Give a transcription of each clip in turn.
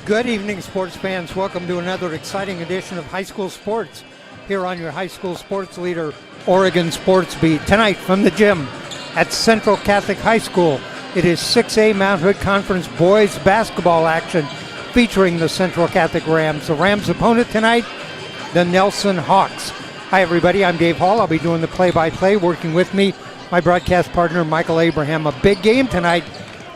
Good evening, sports fans. Welcome to another exciting edition of High School Sports here on your high school sports leader, Oregon Sports Beat. Tonight from the gym at Central Catholic High School, it is 6A Mount Hood Conference boys basketball action featuring the Central Catholic Rams. The Rams' opponent tonight, the Nelson Hawks. Hi, everybody. I'm Dave Hall. I'll be doing the play-by-play. Working with me, my broadcast partner, Michael Abraham. A big game tonight.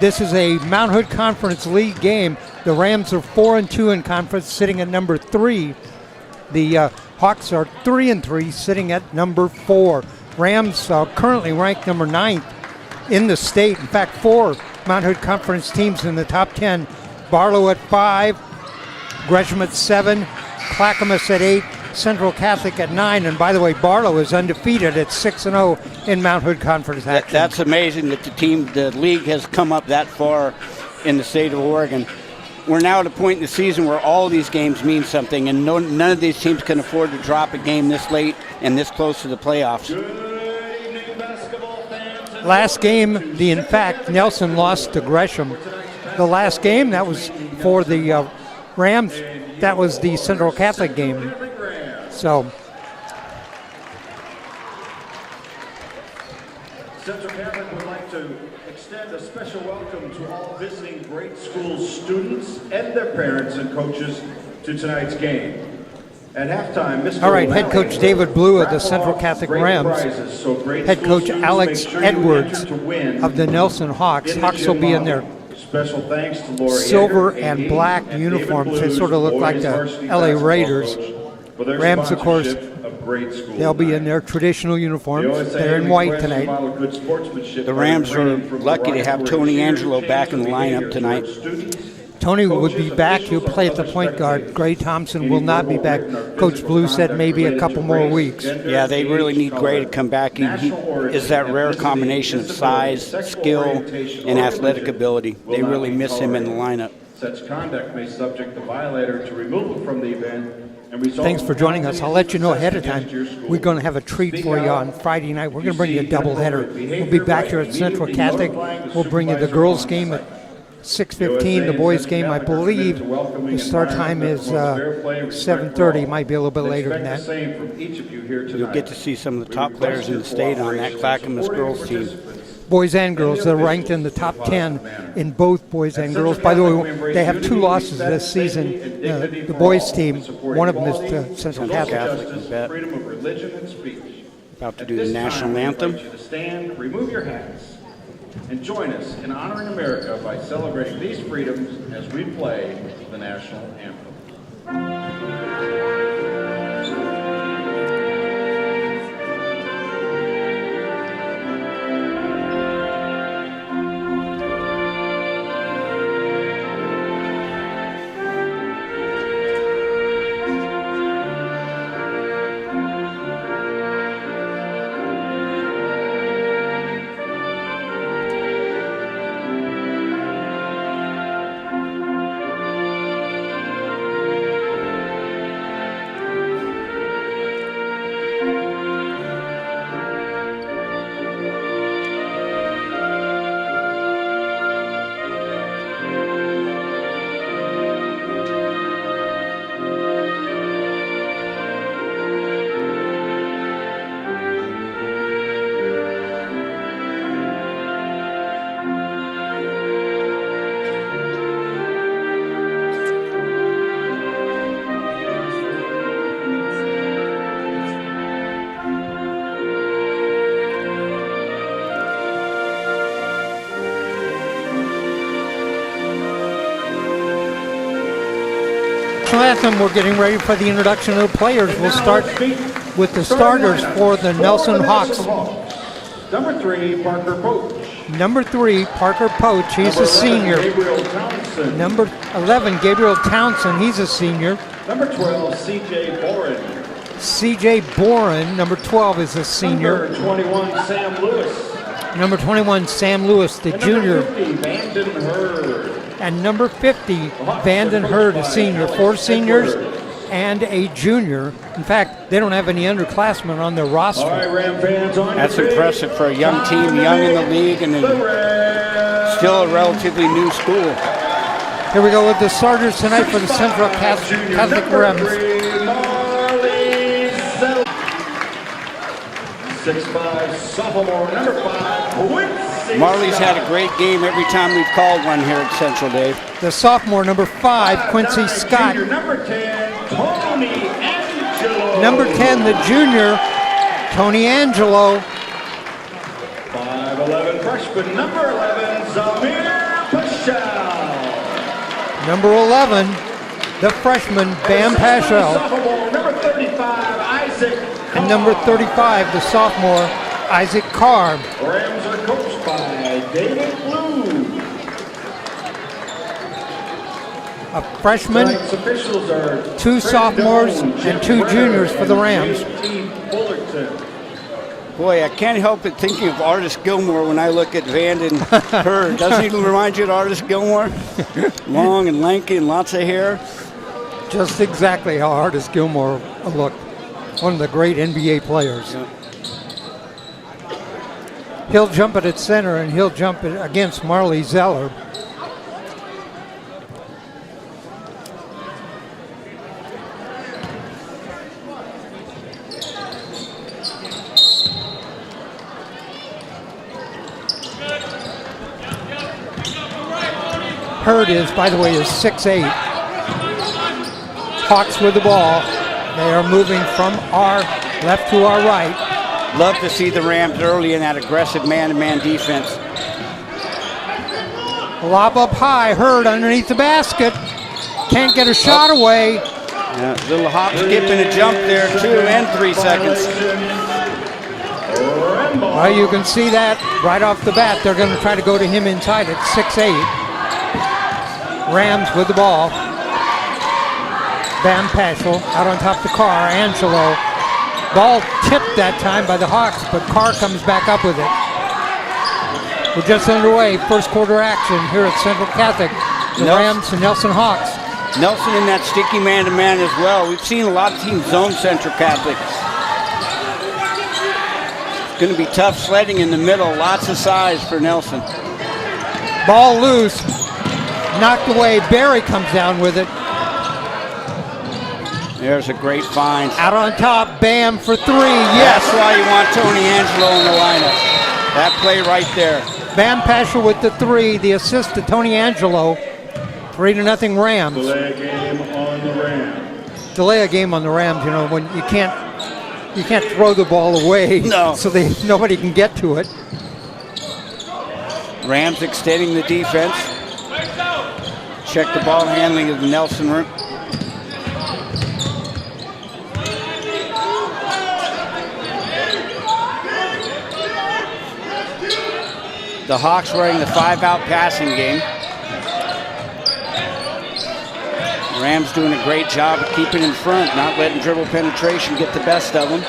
This is a Mount Hood Conference League game. The Rams are 4-2 in conference, sitting at number 3. The Hawks are 3-3, sitting at number 4. Rams currently ranked number 9th in the state. In fact, 4 Mount Hood Conference teams in the top 10. Barlow at 5, Gresham at 7, Clackamas at 8, Central Catholic at 9. And by the way, Barlow is undefeated at 6-0 in Mount Hood Conference action. That's amazing that the league has come up that far in the state of Oregon. We're now at a point in the season where all of these games mean something, and none of these teams can afford to drop a game this late and this close to the playoffs. Last game, in fact, Nelson lost to Gresham. The last game, that was for the Rams. That was the Central Catholic game. So, Central Catholic would like to extend a special welcome to all visiting grade school students and their parents and coaches to tonight's game. At halftime, Mr. All right, head coach David Blue of the Central Catholic Rams, head coach Alex Edwards of the Nelson Hawks. Hawks will be in their special thanks to Lori silver and black uniforms. They sort of look like the LA Raiders. Rams, of course, they'll be in their traditional uniforms. They're in white tonight. The Rams are lucky to have Tony Angelo back in the lineup tonight. Tony would be back. He'll play at the point guard. Gray Thompson will not be back. Coach Blue said maybe a couple more weeks. Yeah, they really need Gray to come back. He is that rare combination of size, skill, and athletic ability. They really miss him in the lineup. Such conduct may subject the violator to removal from the event. Thanks for joining us. I'll let you know ahead of time. We're going to have a treat for you on Friday night. We're going to bring you a doubleheader. We'll be back here at Central Catholic. We'll bring you the girls' game at 6:15. The boys' game, I believe, the start time is 7:30. Might be a little bit later than that. You'll get to see some of the top players in the state on that Clackamas girls' team. Boys and girls, they're ranked in the top 10 in both boys and girls. By the way, they have 2 losses this season. The boys' team, one of them is to Central Catholic. Freedom of religion and speech. About to do the national anthem. Stand, remove your hats, and join us in honoring America by celebrating these freedoms as we play the national anthem. Anthem. We're getting ready for the introduction of the players. We'll start with the starters for the Nelson Hawks. Number 3, Parker Poach. Number 3, Parker Poach. He's a senior. Number 11, Gabriel Townsend. He's a senior. Number 12, C.J. Boren. C.J. Boren, number 12, is a senior. Number 21, Sam Lewis. Number 21, Sam Lewis, the junior. Number 50, Vanden Hurd. And number 50, Vanden Hurd, a senior. 4 seniors and a junior. In fact, they don't have any underclassmen on their roster. That's impressive for a young team, young in the league, and still a relatively new school. Here we go with the starters tonight for the Central Catholic Rams. 6'5", sophomore, number 5, Quincy Marley's Scott. had a great game every time we've called one here at Central, Dave. The sophomore, number 5, Quincy Scott. Junior, number 10, Tony Angelo. Number 10, the junior, Tony Angelo. 5'11", freshman, number 11, Zamir Paschal. Number 11, the freshman, Bam Paschal. Sophomore, number 35, Isaac And number 35, the sophomore, Isaac Carr. Rams are coached by David Blue. A freshman, Tonight's officials are 2 Fred sophomores, Doan, and Jim 2 juniors Brenner, for the and Rams. JT Fullerton. Boy, I can't help but thinking of Artis Gilmore when I look at Vanden Hurd. Doesn't he remind you of Artis Gilmore? Long and lanky and lots of hair. Just exactly how Artis Gilmore looked. One of the great NBA players. Yeah. He'll jump it at center, and he'll jump it against Marley Zeller. Hurd is, by the way, is 6'8". Hawks with the ball. They are moving from our left to our right. Love to see the Rams early in that aggressive man-to-man defense. Lob up high, Hurd underneath the basket. Can't get a shot away. Yeah, little hop, skip, and a jump there, 2 and 3 seconds. Well, you can see that right off the bat. They're going to try to go to him inside at 6'8". Rams with the ball. Bam Paschal out on top of the Carr. Angelo. Ball tipped that time by the Hawks, but Carr comes back up with it. We're just underway. First quarter action here at Central Catholic. The Rams and Nelson Hawks. Nelson in that sticky man-to-man as well. We've seen a lot of teams zone Central Catholic. It's going to be tough sledding in the middle. Lots of size for Nelson. Ball loose. Knocked away. Barry comes down with it. There's a great find. Out on top. Bam for 3. Yes. That's why you want Tony Angelo in the lineup. That play right there. Bam Paschal with the 3. The assist to Tony Angelo. 3-0 Rams. Delay a game on the Rams. Delay a game on the Rams. You know, when you can't throw the ball away. No. So nobody can get to it. Rams extending the defense. Check the ball handling of the Nelson room. The Hawks running the 5-out passing game. Rams doing a great job of keeping in front, not letting dribble penetration get the best of them.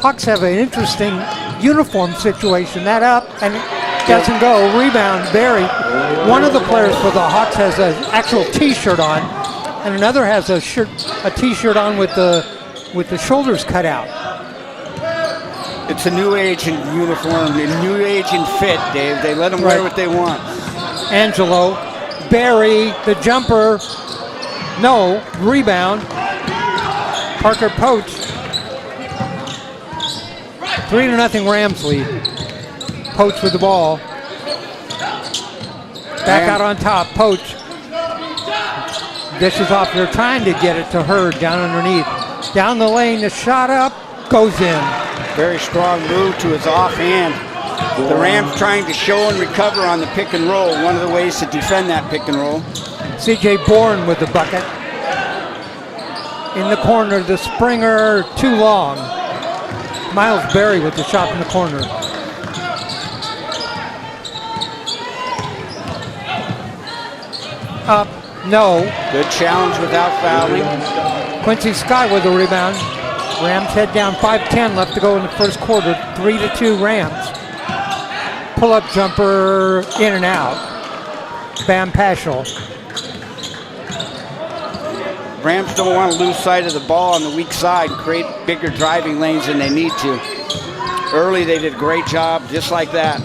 Hawks have an interesting uniform situation. That up and it doesn't go. Rebound, Barry. One of the players for the Hawks has an actual T-shirt on, and another has a T-shirt on with the shoulders cut out. It's a new age in uniform, a new age in fit, Dave. They let them wear what they want. Angelo, Barry, the jumper, no, rebound. Parker Poach. 3-0 Rams lead. Poach with the ball. Back out on top, Poach. Dishes off, they're trying to get it to Hurd down underneath. Down the lane, the shot up, goes in. Very strong move to his offhand. The Rams trying to show and recover on the pick and roll. One of the ways to defend that pick and roll. C.J. Bourne with the bucket. In the corner, the Springer, too long. Miles Berry with the shot in the corner. Up, no. Good challenge without fouling. Quincy Scott with the rebound. Rams head down, 5:10 left to go in the first quarter. 3-2 Rams. Pull-up jumper in and out. Bam Paschal. Rams don't want to lose sight of the ball on the weak side and create bigger driving lanes than they need to. Early they did a great job, just like that.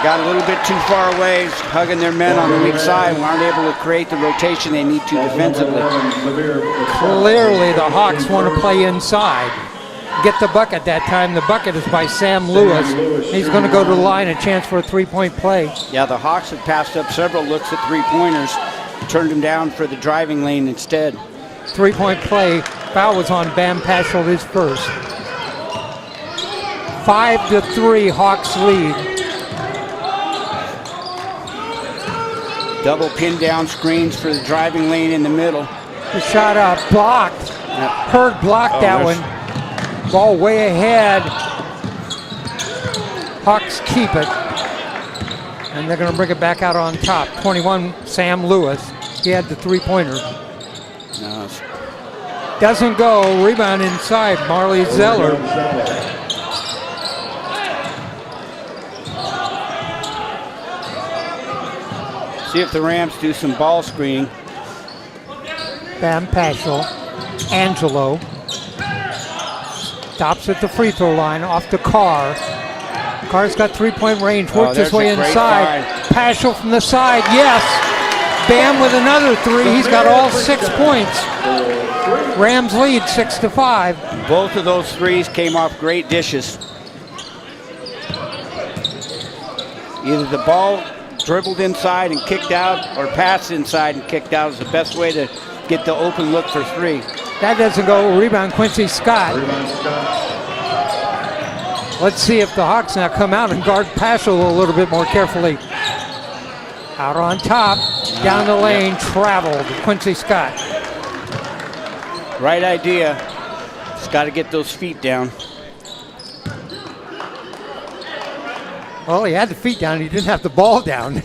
got a little bit too far away, hugging their men on the weak side, and aren't able to create the rotation they need to defensively. Clearly, the Hawks want to play inside. Get the bucket that time. The bucket is by Sam Lewis. He's going to go to the line, a chance for a three-point play. Yeah, the Hawks have passed up several looks at three-pointers, turned them down for the driving lane instead. Three-point play. Foul was on Bam Paschal, his first. 5-3, Hawks lead. Double pin down screens for the driving lane in the middle. The shot up, blocked. Yep. Hurd blocked that one. Ball way ahead. Hawks keep it. And they're going to bring it back out on top. 21, Sam Lewis. He had the three-pointer. No. Doesn't go. Rebound inside. Marley Zeller. See if the Rams do some ball screening. Bam Paschal. Angelo. Stops at the free throw line. Off to Carr. Carr's got three-point range. Works his way inside. Paschal from the side. Yes. Bam with another three. He's got all 6 points. Rams lead 6-5. Both of those threes came off great dishes. Either the ball dribbled inside and kicked out, or passed inside and kicked out is the best way to get the open look for three. That doesn't go. Rebound, Quincy Scott. Let's see if the Hawks now come out and guard Paschal a little bit more carefully. Out on top, down the lane, traveled. Quincy Scott. Right idea. Just got to get those feet down. Well, he had the feet down. He didn't have the ball down.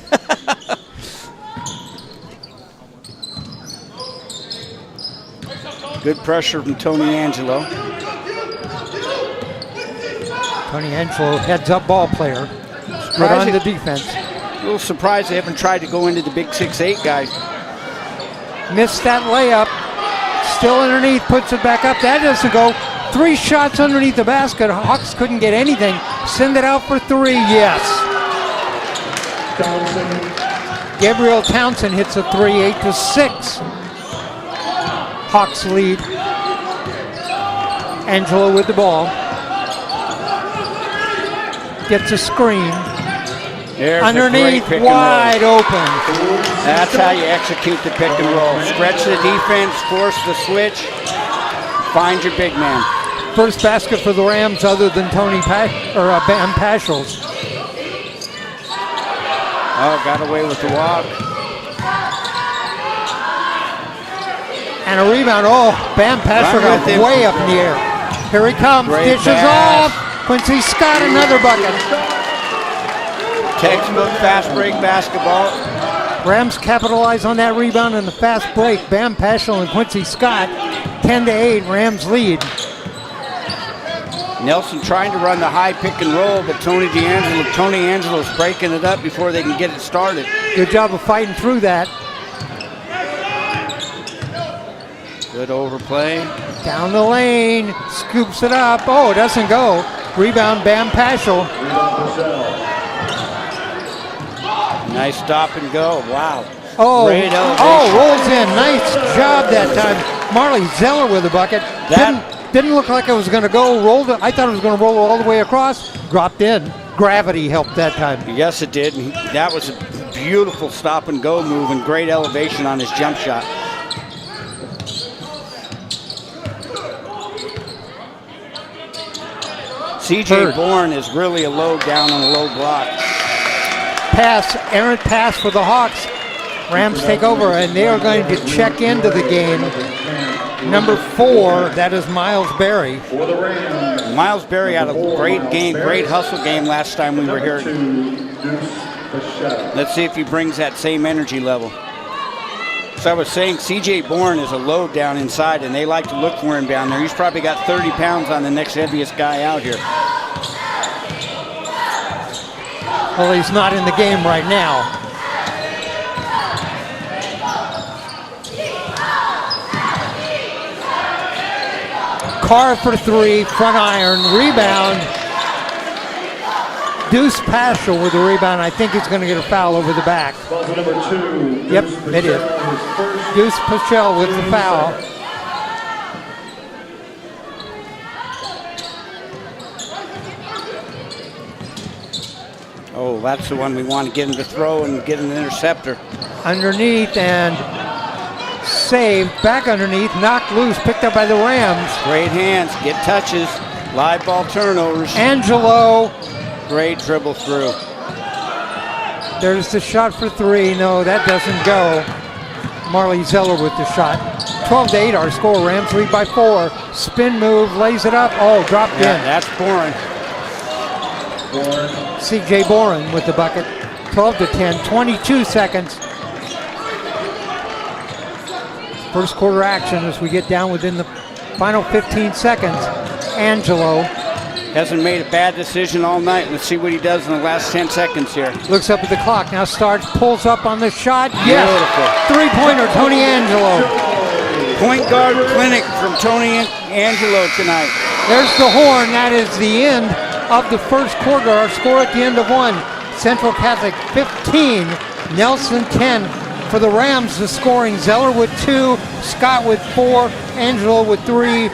Good pressure from Tony Angelo. Tony Angelo, heads-up ball player. Good on the defense. A little surprised they haven't tried to go into the big 6'8" guys. Missed that layup. Still underneath, puts it back up. That doesn't go. 3 shots underneath the basket. Hawks couldn't get anything. Send it out for 3. Yes. Gabriel Townsend hits a 3, 8-6. Hawks lead. Angelo with the ball. Gets a screen. There's underneath, pick wide open. That's how you execute the pick and roll. Stretch the defense, force the switch, find your big man. First basket for the Rams other than Bam Paschal's. Oh, got away with the walk. And a rebound. Oh, Bam Paschal got way up in the air. Here he comes. Great dishes pass. off. Quincy Scott, another bucket. Textbook fast break basketball. Rams capitalize on that rebound and the fast break. Bam Paschal and Quincy Scott, 10-8. Rams lead. Nelson trying to run the high pick and roll, but Tony Angelo's breaking it up before they can get it started. Good job of fighting through that. Good overplay. Down the lane, scoops it up. Oh, it doesn't go. Rebound, Bam Paschal. Nice stop and go. Wow. Oh, Great elevation. rolls in. Nice job that time. Marley Zeller with a bucket. Didn't look like it was going to go. Rolled it. I thought it was going to roll all the way across. Dropped in. Gravity helped that time. Yes, it did. And that was a beautiful stop and go move and great elevation on his jump shot. CJ Bourne is really a low down on a low block. Errant pass for the Hawks. Rams take over, and they are going to check into the game. Number 4, that is Miles Berry. Miles Berry had a great game, great hustle game last time we were here. Let's see if he brings that same energy level. So I was saying, CJ Bourne is a load down inside, and they like to look for him down there. He's probably got 30 pounds on the next heaviest guy out here. Well, he's not in the game right now. Carr for 3, front iron, rebound. Deuce Paschal with the rebound. I think he's going to get a foul over the back. Ball's number 2. Yep, Deuce it is. Paschal, his first Deuce Paschal with the foul. Oh, that's the one we want to get him to throw and get an interceptor. Underneath and saved. Back underneath, knocked loose, picked up by the Rams. Great hands, get touches, live ball turnovers. Angelo, Great dribble through. there's the shot for 3. No, that doesn't go. Marley Zeller with the shot. 12-8 our score. Rams lead by 4. Spin move, lays it up. Oh, dropped Yeah, in. that's boring. C.J. Boren with the bucket. 12-10, 22 seconds. First quarter action as we get down within the final 15 seconds. Angelo Hasn't made a bad decision all night. Let's see what he does in the last 10 seconds here. looks up at the clock. Now starts, pulls up on the shot. Yes! Beautiful. Three-pointer, Tony Angelo. Point guard clinic from Tony Angelo tonight. There's the horn. That is the end of the first quarter. Our score at the end of 1. Central Catholic 15, Nelson 10. For the Rams, the scoring, Zeller with 2, Scott with 4, Angelo with 3,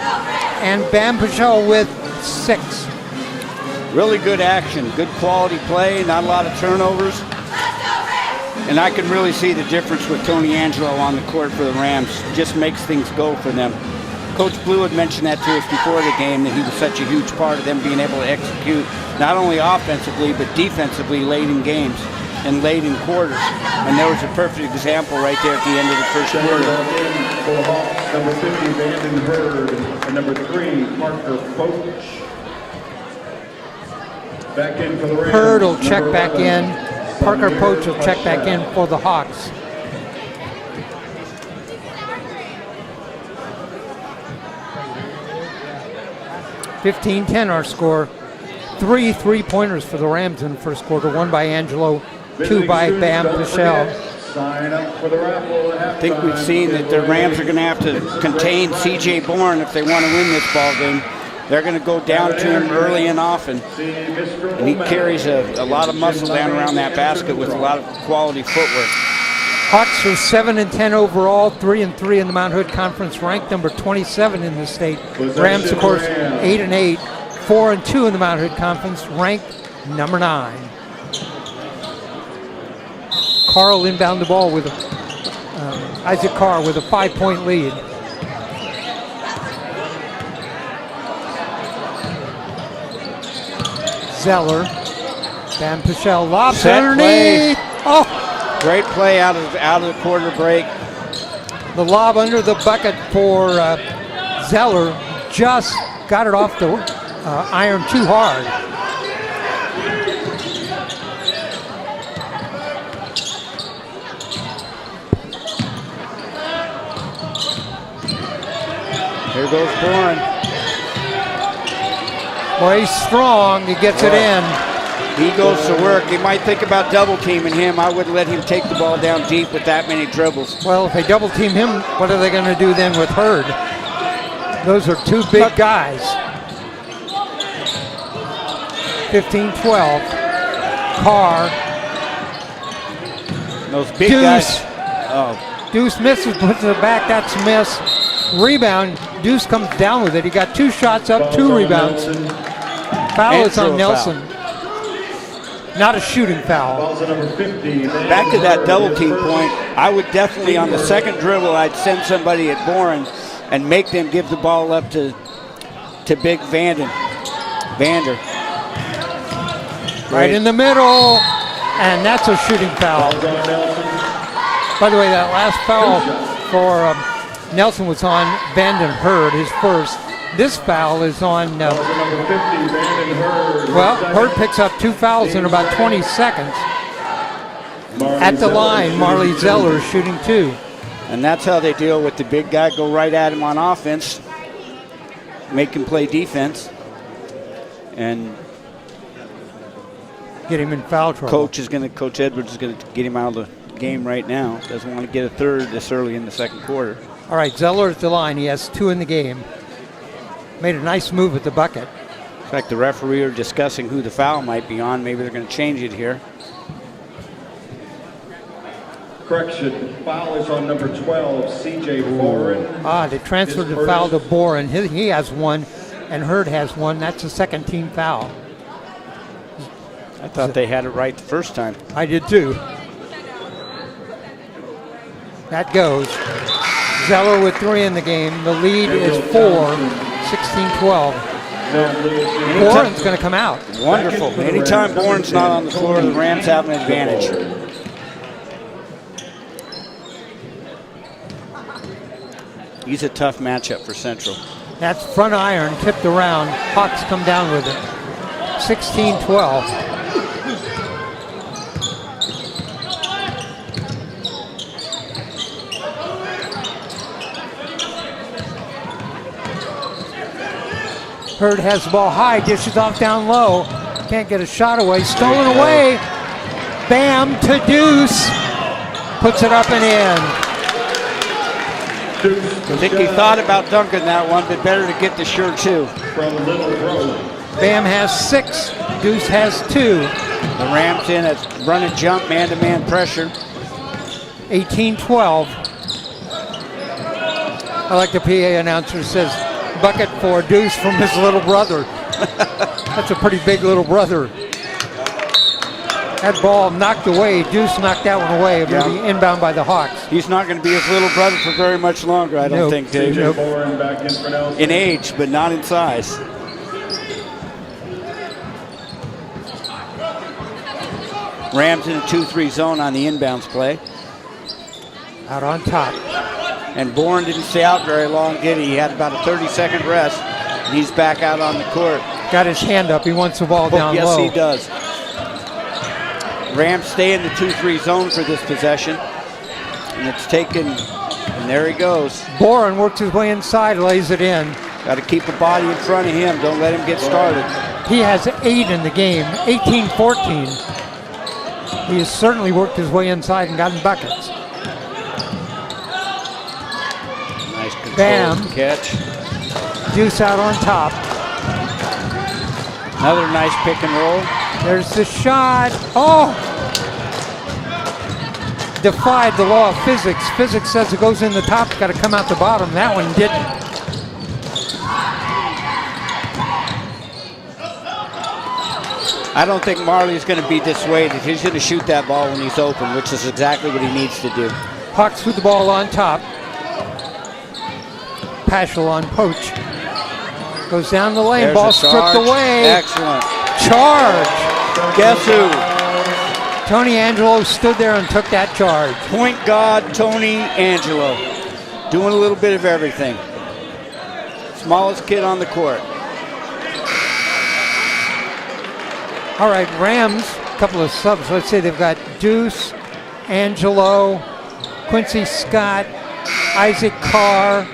and Bam Paschal with 6. Really good action, good quality play, not a lot of turnovers. And I can really see the difference with Tony Angelo on the court for the Rams. Just makes things go for them. Coach Blue had mentioned that to us before the game, that he was such a huge part of them being able to execute not only offensively but defensively late in games and late in quarters. And there was a perfect example right there at the end of the first quarter. For the Hawks, number 50, Vanden Hurd, and number 3, Parker Poach. Back in for the Rams. Hurd will check number back 11, in. Parker Poach will check back in for the Hawks. (15-10) our score. 3 3-pointers for the Rams in the first quarter. 1 by Angelo, 2 by Bam Paschal. Sign up for the raffle at I think we've seen that the Rams are going to have to contain C.J. Bourne if they want to win this ball game. They're going to go down to him early and often. And he carries a lot of muscle down around that basket with a lot of quality footwork. Hawks are 7-10 overall, 3-3 in the Mount Hood Conference, ranked number 27 in the state. Rams, of course, 8-8, 4-2 in the Mount Hood Conference, ranked number 9. Carl inbound the ball with Isaac Carr with a 5-point lead. Zeller, Bam Paschal lobs Set underneath. play. Oh! Great play out of the quarter break. The lob under the bucket for Zeller just got it off the iron too hard. Here goes Bourne. Well, he's strong. He gets it in. He goes to work. He might think about double teaming him. I wouldn't let him take the ball down deep with that many dribbles. Well, if they double team him, what are they going to do then with Hurd? Those are two big guys. 15-12. Carr. Those big Deuce. guys. Oh, Deuce misses, puts it back. That's a miss. Rebound. Deuce comes down with it. He got 2 shots up, 2 rebounds. Foul is on Nelson. Not a shooting foul. back to that double team point, I would definitely, on the second dribble, I'd send somebody at Bourne and make them give the ball up to Big Vander. Right in the middle, and that's a shooting foul. By the way, that last foul for Nelson was on Vanden Hurd, his first. This foul is on, Hurd picks up 2 fouls in about 20 seconds. At the line, Marley Zeller is shooting 2. And that's how they deal with the big guy. Go right at him on offense, make him play defense, and Get him in foul trouble. Coach Edwards is going to get him out of the game right now. Doesn't want to get a third this early in the second quarter. All right, Zeller at the line. He has 2 in the game. Made a nice move at the bucket. In fact, the referee are discussing who the foul might be on. Maybe they're going to change it here. Correction, foul is on number 12, C.J. Boren. They transferred the foul to Boren. He has one, and Hurd has one. That's the second team foul. I thought they had it right the first time. I did too. That goes. Zeller with 3 in the game. The lead is 4, 16-12. Boren's going to come out. Wonderful. Anytime Boren's not on the floor, the Rams have an advantage. He's a tough matchup for Central. That's front iron, tipped around. Hawks come down with it. 16-12. Hurd has the ball high, dishes off down low. Can't get a shot away. Stolen away. Bam to Deuce. Puts it up and in. I think he thought about dunking that one, but better to get the sure two. From Little Grove. Bam has 6. Deuce has 2. The Rams in a run and jump, man-to-man pressure. 18-12. I like the PA announcer says, bucket for Deuce from his little brother. That's a pretty big little brother. That ball knocked away. Deuce knocked that one away. It'll be inbound by the Hawks. He's not going to be his little brother for very much longer, I don't think, Dave. C.J. Boren back in for Nelson. In age, but not in size. Rams in a 2-3 zone on the inbounds play. Out on top. And Boren didn't stay out very long, did he? He had about a 30-second rest. And he's back out on the court. Got his hand up. He wants the ball down yes, low. Yes, he does. Rams stay in the 2-3 zone for this possession. And it's taken, and there he goes. Boren works his way inside, lays it in. Got to keep a body in front of him. Don't let him get started. He has 8 in the game, 18-14. He has certainly worked his way inside and gotten buckets. Nice control Bam. catch. Deuce out on top. Another nice pick and roll. There's the shot. Oh! Defied the law of physics. Physics says it goes in the top, it's got to come out the bottom. That one didn't. I don't think Marley's going to be dissuaded. He's going to shoot that ball when he's open, which is exactly what he needs to do. Hawks with the ball on top. Paschal on Poach. Goes down the lane, There's ball a stripped charge. away. Excellent. Charge. Guess who? Tony Angelo stood there and took that charge. Point guard Tony Angelo. Doing a little bit of everything. Smallest kid on the court. All right, Rams, a couple of subs. Let's say they've got Deuce, Angelo, Quincy Scott, Isaac Carr,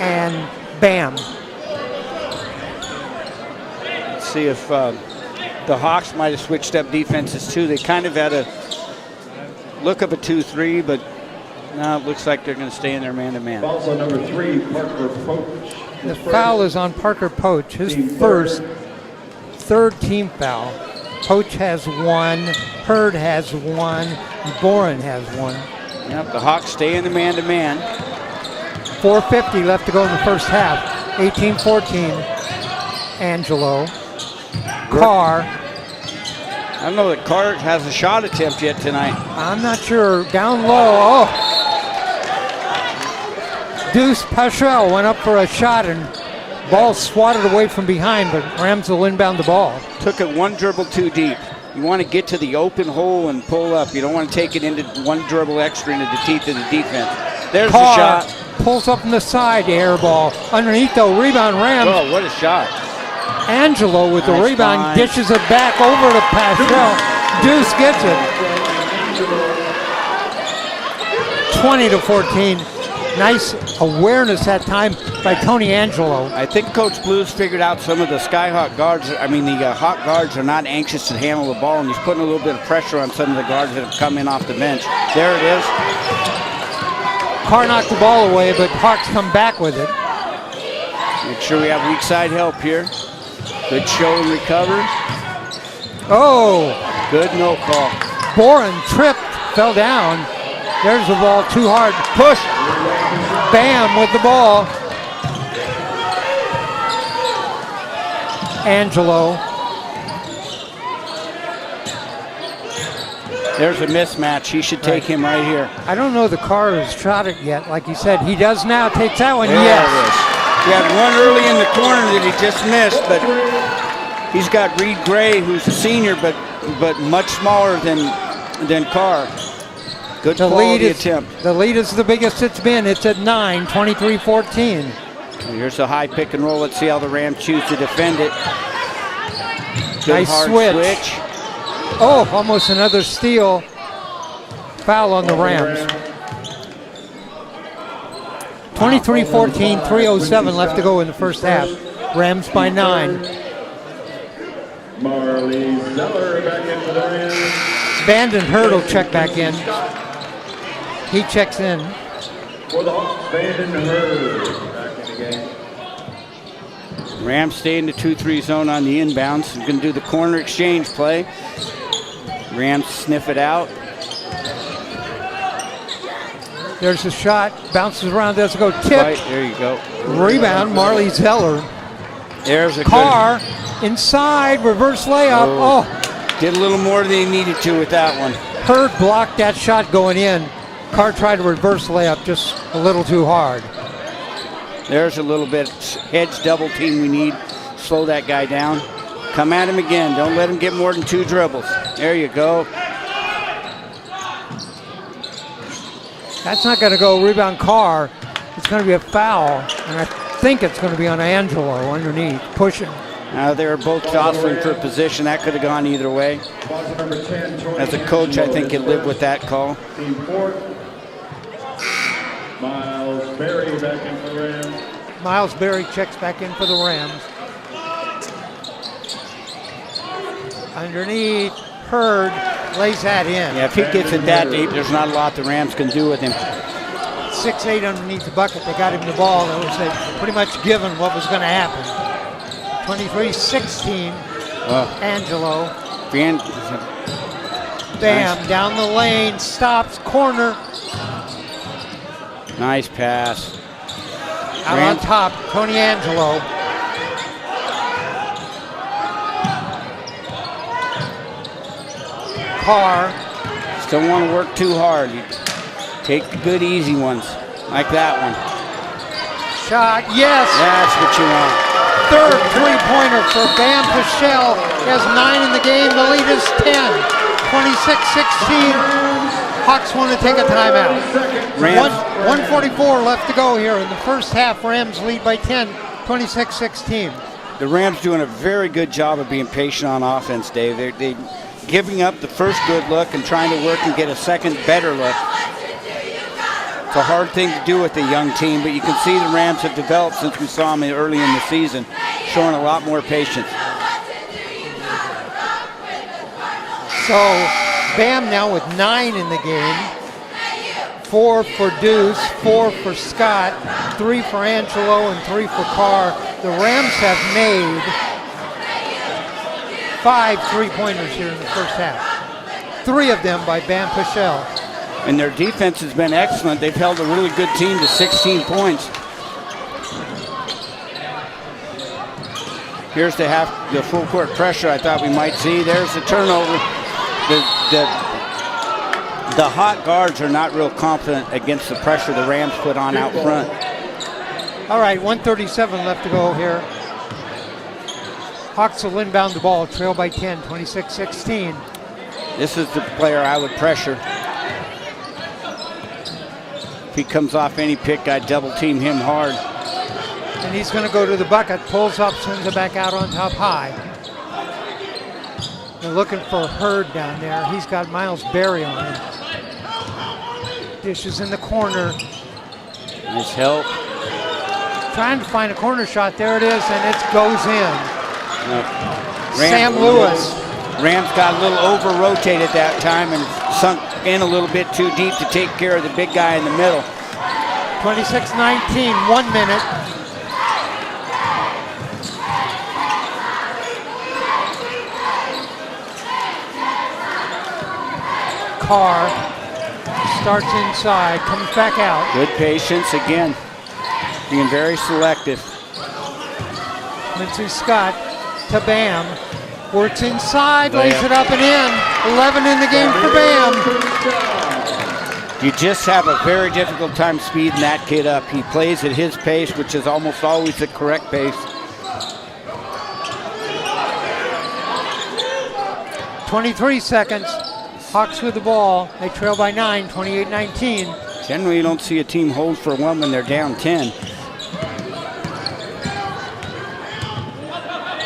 and Bam. Let's see if the Hawks might have switched up defenses too. They kind of had a look of a 2-3, but now it looks like they're going to stay in their man-to-man. Foul's on number 3, Parker Poach. The foul is on Parker Poach, his first, third team foul. Poach has 1, Hurd has 1, and Boren has 1. Yep, the Hawks stay in the man-to-man. 4:50 left to go in the first half. 18-14. Angelo. Carr. I don't know that Carr has a shot attempt yet tonight. I'm not sure. Down low. Oh. Deuce Paschal went up for a shot and ball swatted away from behind, but Rams will inbound the ball. Took it one dribble too deep. You want to get to the open hole and pull up. You don't want to take it into one dribble extra into the teeth of the defense. There's Carr the shot. pulls up from the side, air ball. Underneath though, rebound Rams. Oh, what a shot. Angelo with the Nice rebound, find. dishes it back over to Paschal. Deuce gets it. 20-14. Nice awareness that time by Tony Angelo. I think Coach Blues figured out some of the Skyhawk guards. The Hawk guards are not anxious to handle the ball, and he's putting a little bit of pressure on some of the guards that have come in off the bench. There it is. Carr knocked the ball away, but Hawks come back with it. Make sure we have weak side help here. Good show and recover. Oh, Good no call. Boren tripped, fell down. There's the ball, too hard. Push. Bam with the ball. Angelo. There's a mismatch. He should take him right here. I don't know the car has shot it yet. Like you said, he does now. Takes that one. There Yes. it is. He had one early in the corner that he just missed, but he's got Reed Gray, who's a senior, but much smaller than Carr. Good quality attempt. The lead is the biggest it's been. It's at 9, 23-14. Here's a high pick and roll. Let's see how the Rams choose to defend it. Good Nice hard switch. Oh, almost another steal. Foul on the Rams. 23-14, 3:07 left to go in the first half. Rams by 9. Marley Zeller back in for the Rams. Vanden Hurdle check back in. He checks in. For the Hawks, Vanden Hurd back in the game. Rams stay in the 2-3 zone on the inbounds. We're going to do the corner exchange play. Rams sniff it out. There's a shot. Bounces around. Doesn't go. Tip. Right, there you go. Rebound. Marley Zeller. There's a Carr inside. Reverse layup. Oh. Did a little more than he needed to with that one. Hurd blocked that shot going in. Carr tried to reverse layup just a little too hard. There's a little bit hedge double team we need. Slow that guy down. Come at him again. Don't let him get more than 2 dribbles. There you go. That's not going to go. Rebound Carr. It's going to be a foul, and I think it's going to be on Angelo underneath, pushing. Now they were both jostling for position. That could have gone either way. As a coach, I think he'd live with that call. Team 4. Miles Berry back in for the Rams. Miles Berry checks back in for the Rams. Underneath, Hurd lays that in. Yeah, if he gets it that deep, there's not a lot the Rams can do with him. 6'8" underneath the bucket. They got him the ball. It was pretty much given what was going to happen. 23-16. Angelo. Bam, Nice. down the lane, stops, corner. Nice pass. Out on top, Tony Angelo. Carr. Still want to work too hard. You take the good, easy ones, like that one. Shot, yes. That's what you want. Third three-pointer for Bam Pichel. He has 9 in the game. The lead is 10. 26-16. Hawks want to take a timeout. 1:44 left to go here in the first half. Rams lead by 10, 26-16. The Rams doing a very good job of being patient on offense, Dave. They're giving up the first good look and trying to work and get a second better look. It's a hard thing to do with a young team, but you can see the Rams have developed since we saw them early in the season, showing a lot more patience. So Bam now with 9 in the game. 4 for Deuce, 4 for Scott, 3 for Angelo, and 3 for Carr. The Rams have made 5 three-pointers here in the first half. 3 of them by Bam Pichel. And their defense has been excellent. They've held a really good team to 16 points. Here's the full court pressure I thought we might see. There's the turnover. The hot guards are not real confident against the pressure the Rams put on out front. All right, 1:37 left to go here. Hawks will inbound the ball, trail by 10, 26-16. This is the player I would pressure. If he comes off any pick, I'd double team him hard. And he's going to go to the bucket, pulls up, sends it back out on top high. They're looking for Hurd down there. He's got Miles Berry on him. Dishes in the corner. Nice help. Trying to find a corner shot. There it is, and it goes in. Sam Rams, Lewis. Rams got a little over-rotated that time and sunk in a little bit too deep to take care of the big guy in the middle. 26-19, 1 minute. Carr starts inside, comes back out. Good patience again. Being very selective. Quincy Scott to Bam. Works inside, lays it up and in. 11 in the game for Bam. You just have a very difficult time speeding that kid up. He plays at his pace, which is almost always the correct pace. 23 seconds. Hawks with the ball. They trail by 9, 28-19. Generally, you don't see a team hold for one when they're down 10.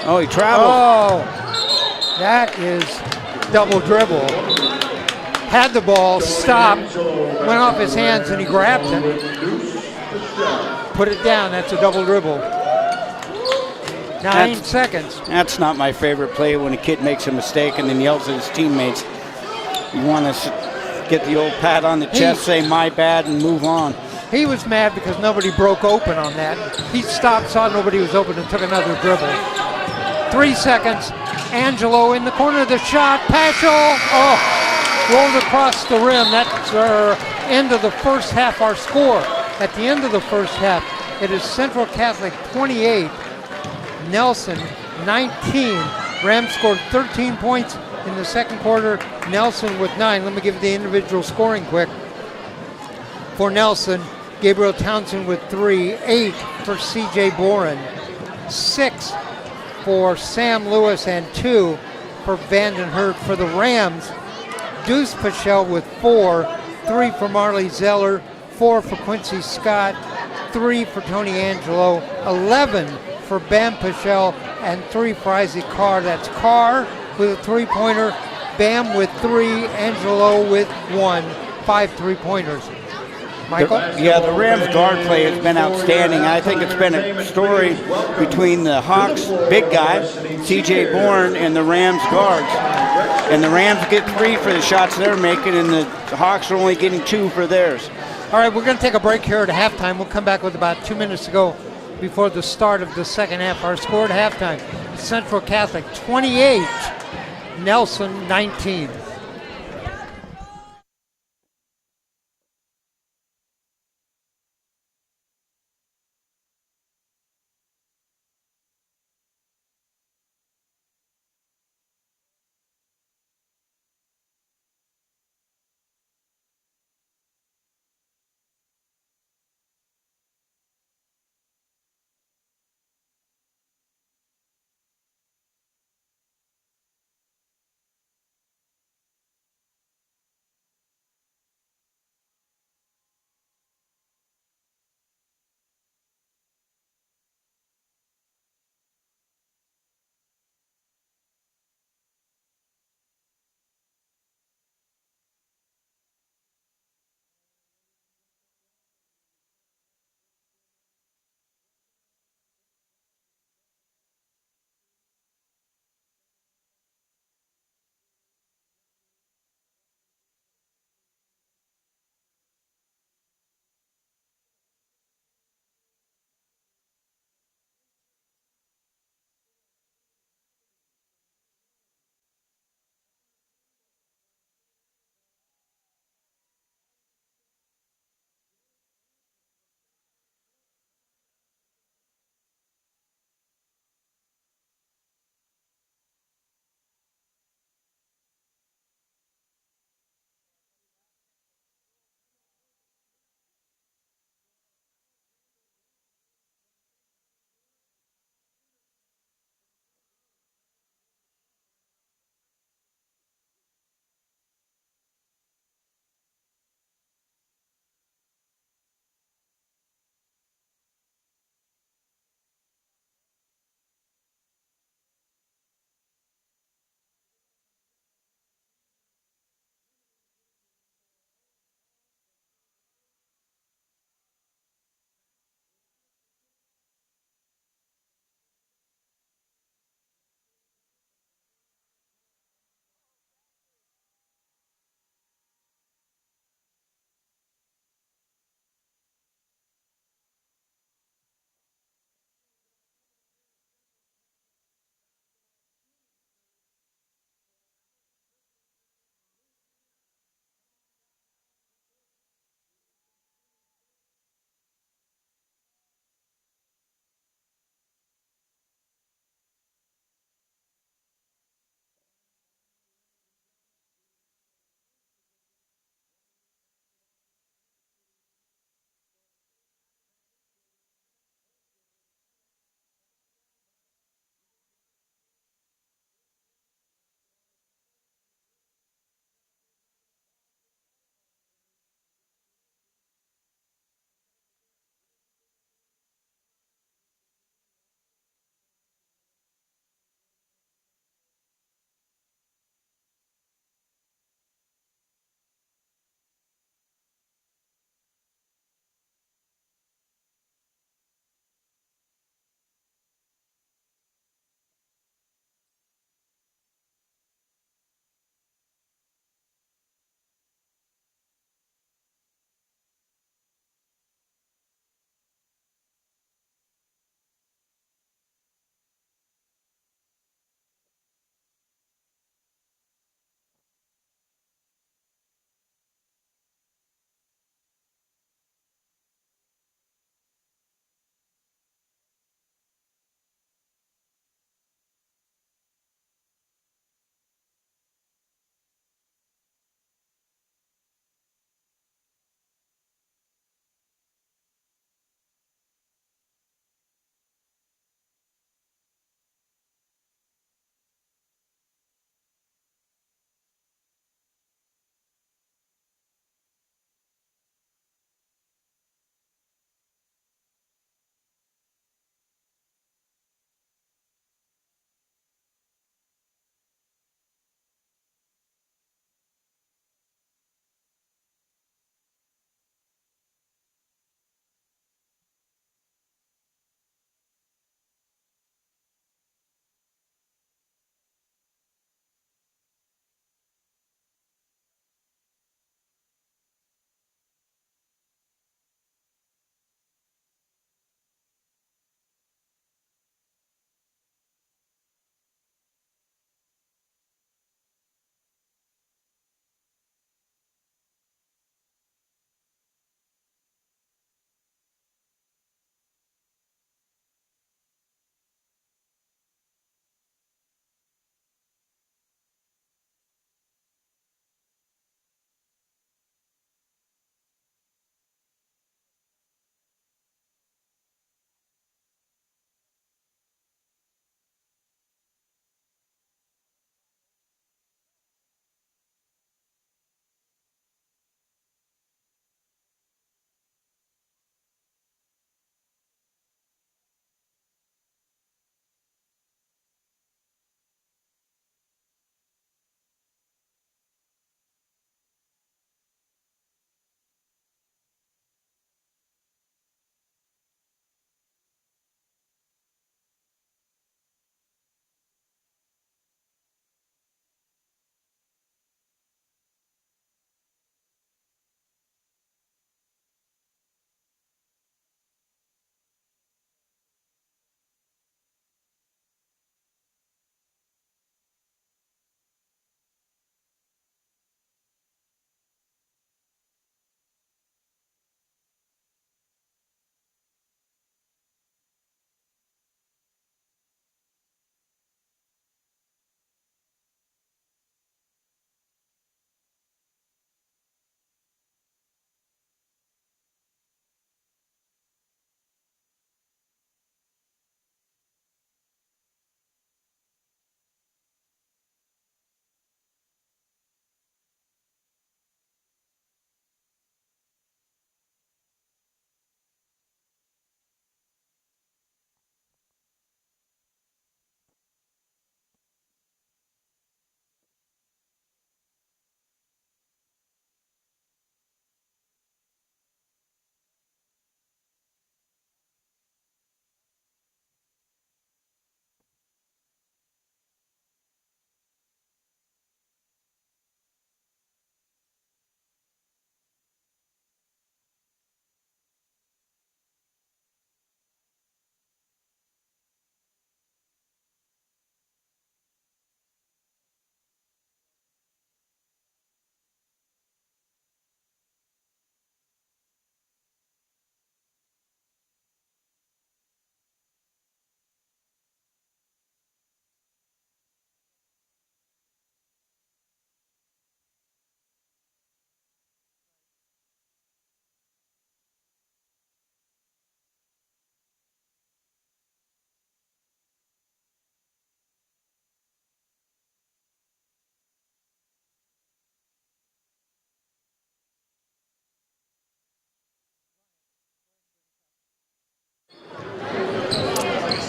Oh, he travels. Oh, that is double dribble. Had the ball, stopped, went off his hands, and he grabbed it. Put it down. That's a double dribble. 9 seconds. That's not my favorite play, when a kid makes a mistake and then yells at his teammates. You want to get the old pat on the chest, say my bad, and move on. He was mad because nobody broke open on that. He stopped, saw nobody was open, and took another dribble. 3 seconds. Angelo in the corner of the shot. Paschal. Oh. Rolled across the rim. That's our end of the first half, our score. At the end of the first half, it is Central Catholic 28, Nelson 19. Rams scored 13 points in the second quarter. Nelson with 9. Let me give you the individual scoring quick. For Nelson, Gabriel Townsend with 3, 8 for C.J. Boren, 6 for Sam Lewis, and 2 for Vanden Hurt. For the Rams, Deuce Paschal with 4, 3 for Marley Zeller, 4 for Quincy Scott, 3 for Tony Angelo, 11 for Bam Paschal, and 3 for Isaac Carr. That's Carr with a three-pointer, Bam with 3, Angelo with 1, 5 three-pointers. Michael? The Rams guard play has been outstanding. I think it's been a story between the Hawks big guy, C.J. Bourne, and the Rams guards. And the Rams get 3 for the shots they're making, and the Hawks are only getting 2 for theirs. All right, we're going to take a break here at halftime. We'll come back with about 2 minutes to go before the start of the second half. Our score at halftime, Central Catholic 28, Nelson 19.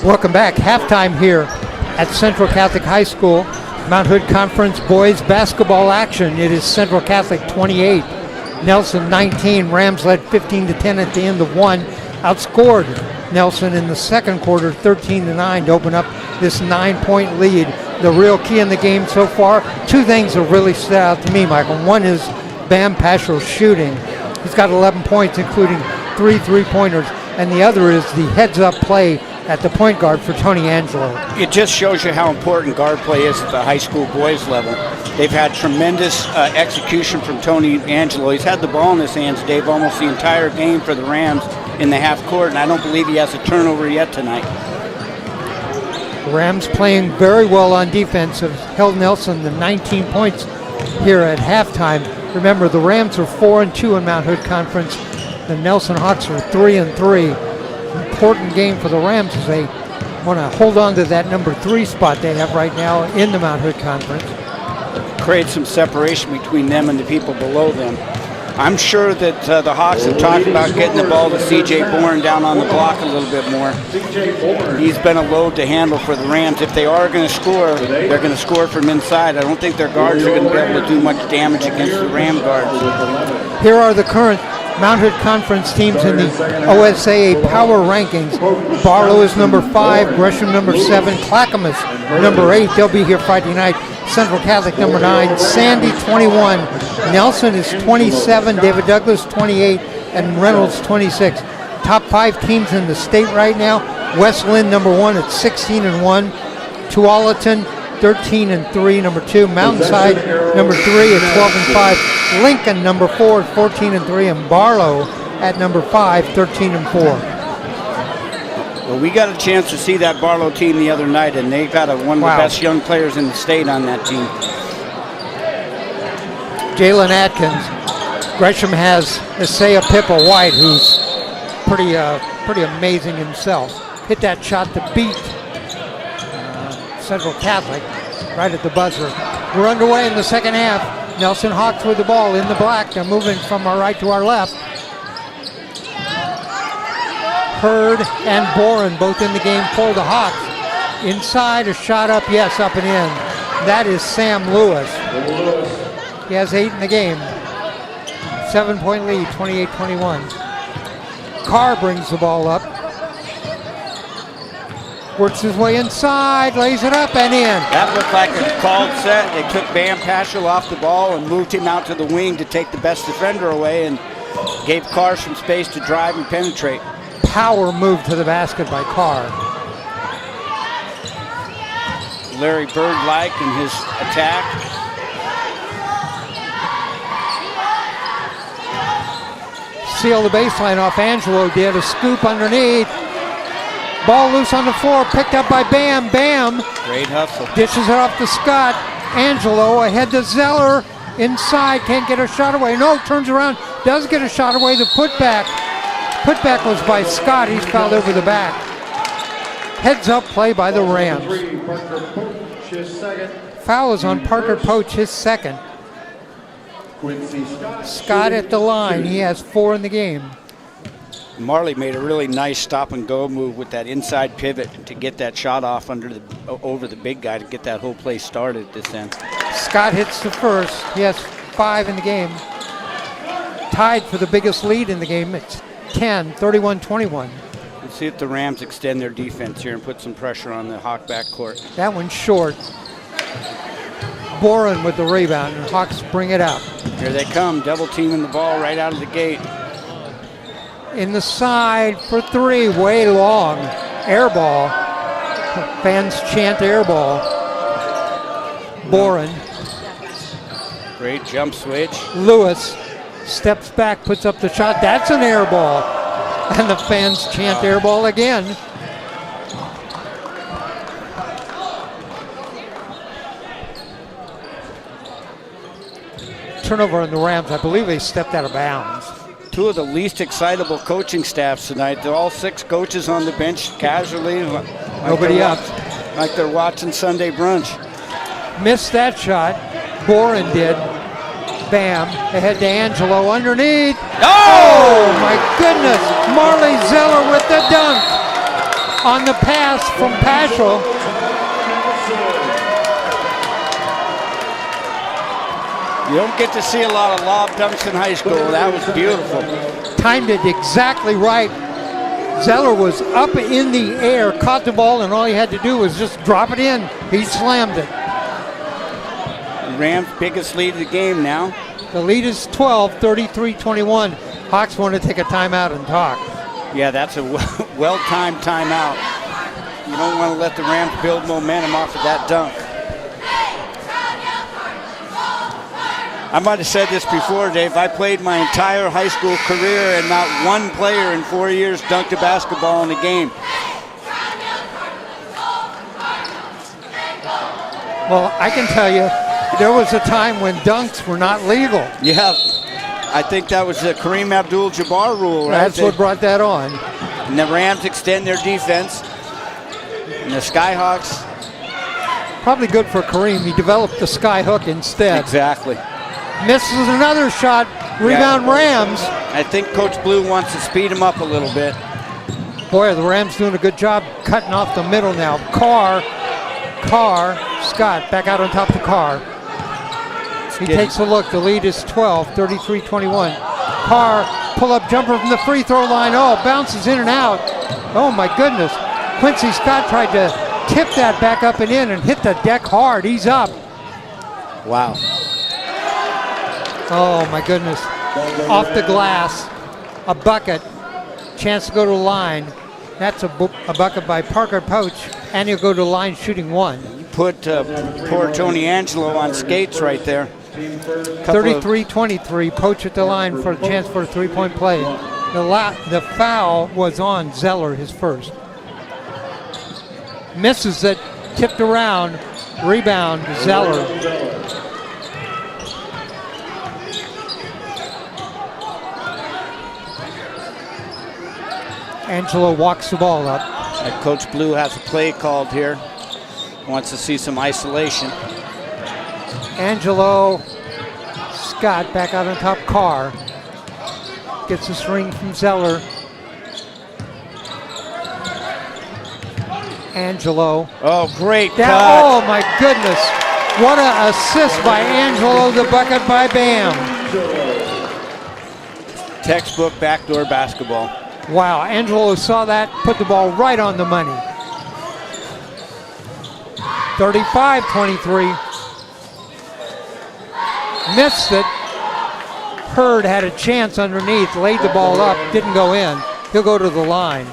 Welcome back. Halftime here at Central Catholic High School. Mount Hood Conference boys basketball action. It is Central Catholic 28, Nelson 19. Rams led 15-10 at the end of one. Outscored Nelson in the second quarter 13-9 to open up this 9-point lead. The real key in the game so far, two things have really stood out to me, Michael. One is Bam Paschal's shooting. He's got 11 points, including 3 3-pointers. And the other is the heads-up play at the point guard for Tony Angelo. It just shows you how important guard play is at the high school boys level. They've had tremendous execution from Tony Angelo. He's had the ball in his hands, Dave, almost the entire game for the Rams in the half court, and I don't believe he has a turnover yet tonight. The Rams playing very well on defense have held Nelson to 19 points here at halftime. Remember, the Rams are 4-2 in Mount Hood Conference. The Nelson Hawks are 3-3. Important game for the Rams as they want to hold on to that number 3 spot they have right now in the Mount Hood Conference. Create some separation between them and the people below them. I'm sure that the Hawks have talked about getting the ball to C.J. Bourne down on the block a little bit more. He's been a load to handle for the Rams. If they are going to score, they're going to score from inside. I don't think their guards are going to be able to do much damage against the Ram guards. Here are the current Mount Hood Conference teams in the OSAA power rankings. Barlow is number 5, Gresham number 7, Clackamas number 8. They'll be here Friday night. Central Catholic number 9, Sandy 21, Nelson is 27, David Douglas 28, and Reynolds 26. Top 5 teams in the state right now. West Lynn number 1 at 16-1, Tualatin 13-3, number 2, Mountainside number 3 at 12-5, Lincoln number 4 at 14-3, and Barlow at number 5, 13-4. Well, we got a chance to see that Barlow team the other night, and they got one of the best young players in the state on that team. Jalen Atkins. Gresham has Isaiah Pippa White, who's pretty amazing himself. Hit that shot to beat Central Catholic right at the buzzer. We're underway in the second half. Nelson Hawks with the ball in the black. They're moving from our right to our left. Hurd and Boren both in the game for the Hawks. Inside, a shot up, yes, up and in. That is Sam Lewis. He has 8 in the game. 7-point lead, 28-21. Carr brings the ball up. Works his way inside, lays it up and in. That looked like a called set. They took Bam Paschal off the ball and moved him out to the wing to take the best defender away and gave Carr some space to drive and penetrate. Power move to the basket by Carr. Larry Bird-like in his attack. Seal the baseline off Angelo did. A scoop underneath. Ball loose on the floor, picked up by Bam. Bam Great hustle. dishes it off to Scott. Angelo ahead to Zeller. Inside, can't get a shot away. No, turns around, does get a shot away. The putback. Putback was by Scott. He's fouled over the back. Heads up play by the Rams. Foul is on Parker Poach, his second. Scott at the line. He has 4 in the game. Marley made a really nice stop and go move with that inside pivot to get that shot off over the big guy to get that whole play started at this end. Scott hits the first. He has 5 in the game. Tied for the biggest lead in the game. It's 10, 31-21. Let's see if the Rams extend their defense here and put some pressure on the Hawk backcourt. That one's short. Boren with the rebound, and Hawks bring it up. Here they come, double teaming the ball right out of the gate. In the side for 3, way long. Air ball. Fans chant air ball. Boren. Great jump switch. Lewis steps back, puts up the shot. That's an air ball. And the fans chant air ball again. Turnover on the Rams. I believe they stepped out of bounds. 2 of the least excitable coaching staffs tonight. They're all 6 coaches on the bench casually. Nobody up. Like they're watching Sunday brunch. Missed that shot. Boren did. Bam. Ahead to Angelo underneath. Oh, my goodness. Marley Zeller with the dunk. on the pass from Paschal. You don't get to see a lot of lob dunks in high school. That was beautiful. Timed it exactly right. Zeller was up in the air, caught the ball, and all he had to do was just drop it in. He slammed it. Rams' biggest lead of the game now. The lead is 12, 33-21. Hawks want to take a timeout and talk. Yeah, that's a well-timed timeout. You don't want to let the Rams build momentum off of that dunk. I might have said this before, Dave. I played my entire high school career and not one player in 4 years dunked a basketball in a game. Well, I can tell you, there was a time when dunks were not legal. Yeah, I think that was the Kareem Abdul-Jabbar rule, right? That's what brought that on. And the Rams extend their defense. And the Skyhawks. Probably good for Kareem. He developed the sky hook instead. Exactly. Misses another shot. Rebound Rams. I think Coach Blue wants to speed him up a little bit. Boy, the Rams doing a good job cutting off the middle now. Carr, Scott back out on top of the Carr. He takes a look. The lead is 12, 33-21. Carr, pull-up jumper from the free throw line. Oh, bounces in and out. Oh, my goodness. Quincy Scott tried to tip that back up and in and hit the deck hard. He's up. Wow. Oh, my goodness. Off the glass. A bucket. Chance to go to the line. That's a bucket by Parker Poach. And he'll go to the line shooting one. Put poor Tony Angelo on skates right there. 33-23, Poach at the line for a chance for a three-point play. The foul was on Zeller, his first. Misses it, tipped around, rebound, Zeller. Angelo walks the ball up. Coach Blue has a play called here. Wants to see some isolation. Angelo, Scott back out on top, Carr. Gets a swing from Zeller. Angelo. Oh, great cut. Oh, my goodness. What an assist by Angelo, the bucket by Bam. Textbook backdoor basketball. Wow, Angelo saw that, put the ball right on the money. 35-23. Missed it. Hurd had a chance underneath, laid the ball up, didn't go in. He'll go to the line.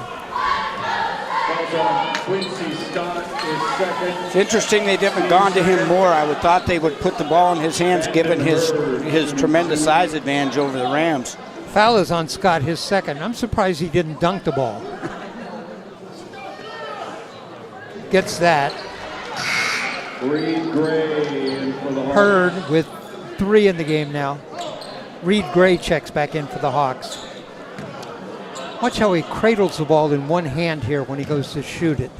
It's interesting they haven't gone to him more. I would thought they would put the ball in his hands given his tremendous size advantage over the Rams. Foul is on Scott, his second. I'm surprised he didn't dunk the ball. Gets that. Hurd with 3 in the game now. Reed Gray checks back in for the Hawks. Watch how he cradles the ball in one hand here when he goes to shoot it.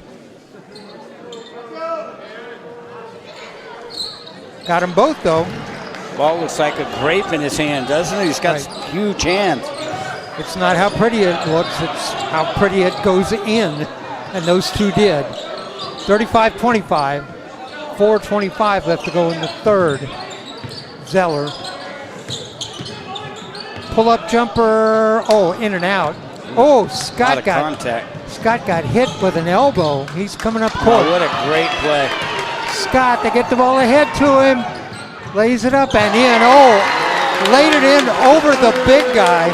Got them both, though. Ball looks like a grape in his hand, doesn't it? He's got huge hands. It's not how pretty it looks, it's how pretty it goes in. And those two did. 35-25. 4:25 left to go in the third. Zeller. Pull-up jumper. Oh, in and out. Oh, Scott got hit with an elbow. He's coming up court. Oh, what a great play. Scott, they get the ball ahead to him. Lays it up and in. Oh, laid it in over the big guy.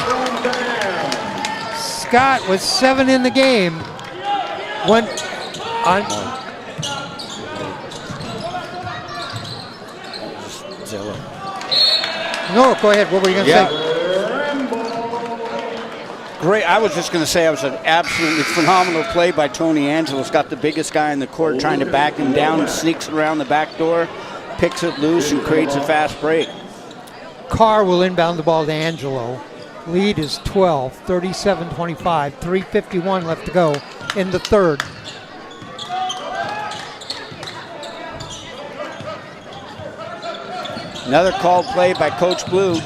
Scott with 7 in the game. Went on. No, go ahead. What were you going to say? Great. I was just going to say it was an absolutely phenomenal play by Tony Angelo. He's got the biggest guy in the court trying to back him down, sneaks around the back door, picks it loose, and creates a fast break. Carr will inbound the ball to Angelo. Lead is 12, 37-25, 3:51 left to go in the third. Another called play by Coach Blue.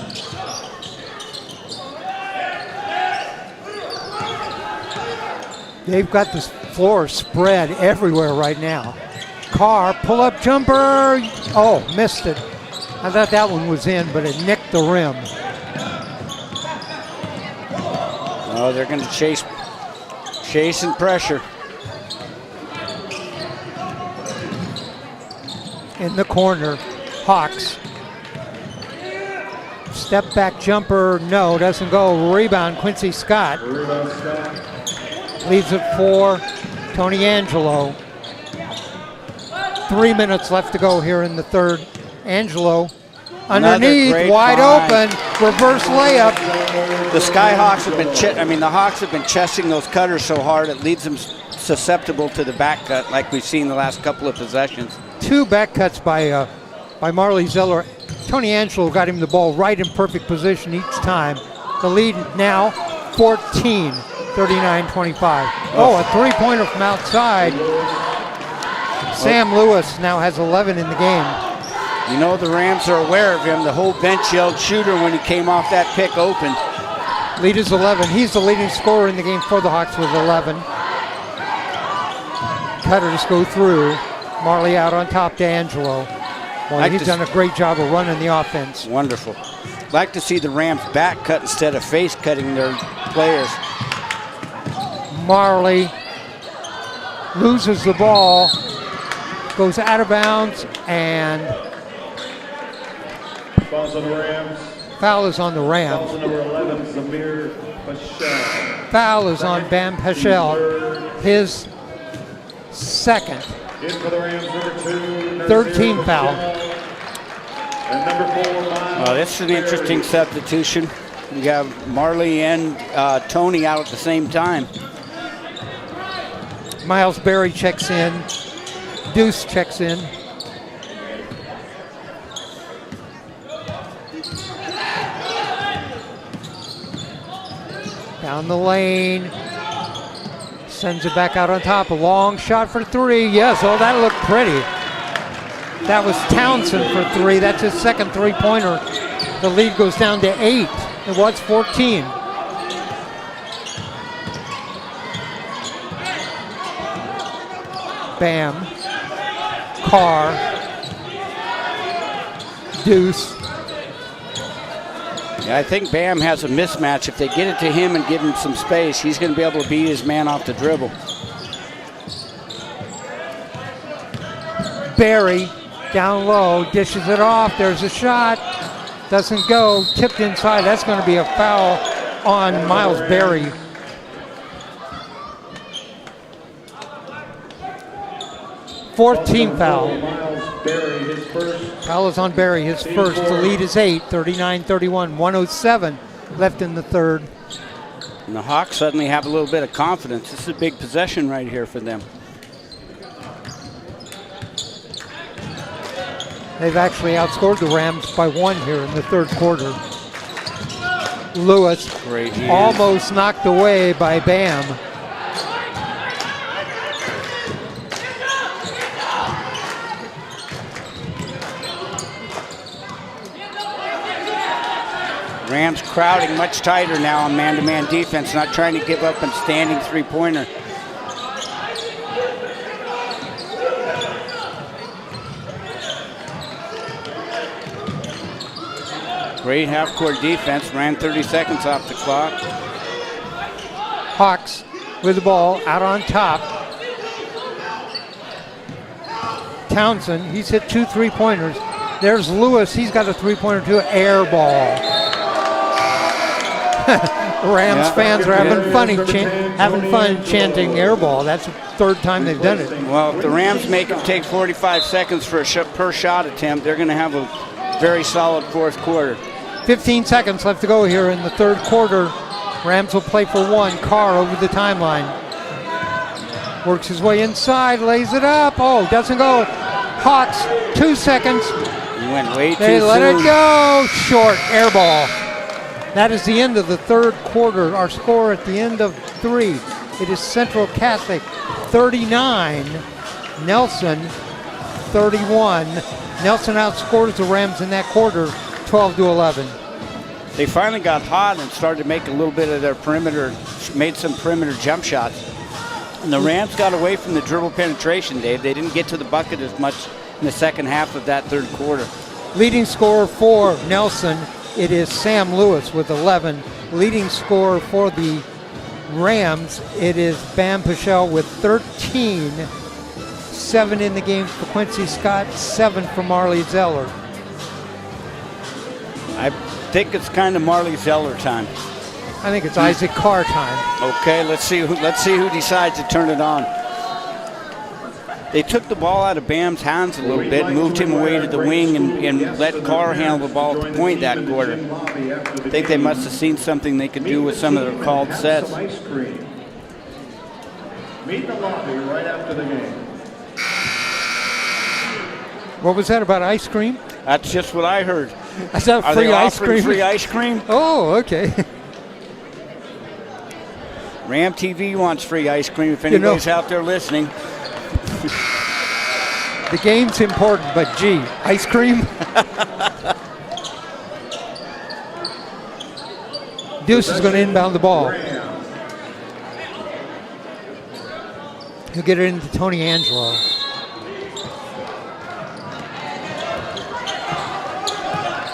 They've got this floor spread everywhere right now. Carr, pull-up jumper. Oh, missed it. I thought that one was in, but it nicked the rim. Oh, they're going to chase and pressure. In the corner, Hawks. Step back jumper, no, doesn't go. Rebound, Quincy Scott. Rebound, Scott. Leads it for Tony Angelo. 3 minutes left to go here in the third. Angelo underneath, wide open, reverse layup. The Skyhawks have been, the Hawks have been chesting those cutters so hard it leaves them susceptible to the back cut like we've seen the last couple of possessions. 2 back cuts by Marley Zeller. Tony Angelo got him the ball right in perfect position each time. The lead now 14, 39-25. Oh, a three-pointer from outside. Sam Lewis now has 11 in the game. You know the Rams are aware of him. The whole bench yelled shooter when he came off that pick open. Lead is 11. He's the leading scorer in the game for the Hawks with 11. Cutters go through. Marley out on top to Angelo. Well, he's done a great job of running the offense. Wonderful. Like to see the Rams back cut instead of face cutting their players. Marley loses the ball, goes out of bounds, and Foul's on the Rams. Foul is on the Rams. Foul's on number 11, Zamir Paschal. Foul is on Bam Paschal. His second. In for the Rams, number 2. Third team foul. And number 4, Miles. This is an interesting substitution. You have Marley and Tony out at the same time. Miles Berry checks in. Deuce checks in. Down the lane. Sends it back out on top. A long shot for 3. Yes, oh, that looked pretty. That was Townsend for 3. That's his second three-pointer. The lead goes down to 8. It was 14. Bam. Carr. Deuce. Yeah, I think Bam has a mismatch. If they get it to him and give him some space, he's going to be able to beat his man off the dribble. Berry down low, dishes it off. There's a shot. Doesn't go. Tipped inside. That's going to be a foul on Miles Berry. Fourth team foul. Foul is on Berry, his first. The lead is 8, 39-31, 107 left in the third. And the Hawks suddenly have a little bit of confidence. This is a big possession right here for them. They've actually outscored the Rams by 1 here in the third quarter. Lewis almost knocked away by Bam. Rams crowding much tighter now on man-to-man defense, not trying to give up a standing three-pointer. Great half-court defense, ran 30 seconds off the clock. Hawks with the ball out on top. Townsend, he's hit 2 3-pointers. There's Lewis, he's got a 3-pointer too, air ball. Rams fans are having fun chanting air ball. That's the third time they've done it. Well, if the Rams make them take 45 seconds for per shot attempt, they're going to have a very solid fourth quarter. 15 seconds left to go here in the third quarter. Rams will play for 1. Carr over the timeline. Works his way inside, lays it up. Oh, doesn't go. Hawks, 2 seconds. He went way too soon. They let it go. Short, air ball. That is the end of the third quarter. Our score at the end of 3. It is Central Catholic 39, Nelson 31. Nelson outscores the Rams in that quarter 12-11. They finally got hot and started to make a little bit of their perimeter, made some perimeter jump shots. And the Rams got away from the dribble penetration, Dave. They didn't get to the bucket as much in the second half of that third quarter. Leading scorer for Nelson, it is Sam Lewis with 11. Leading scorer for the Rams, it is Bam Pichel with 13. 7 in the game for Quincy Scott, 7 for Marley Zeller. I think it's kind of Marley Zeller time. I think it's Isaac Carr time. Okay, let's see who decides to turn it on. They took the ball out of Bam's hands a little bit, moved him away to the wing, and let Carr handle the ball at the point that quarter. I think they must have seen something they could do with some of their called sets. Meet in the lobby right after the game. What was that about ice cream? That's just what I heard. Is that Are free they ice offering cream? free ice cream? Oh, okay. Ram TV wants free ice cream if anybody's out there listening. The game's important, but gee, ice cream? Deuce is going to inbound the ball. He'll get it into Tony Angelo.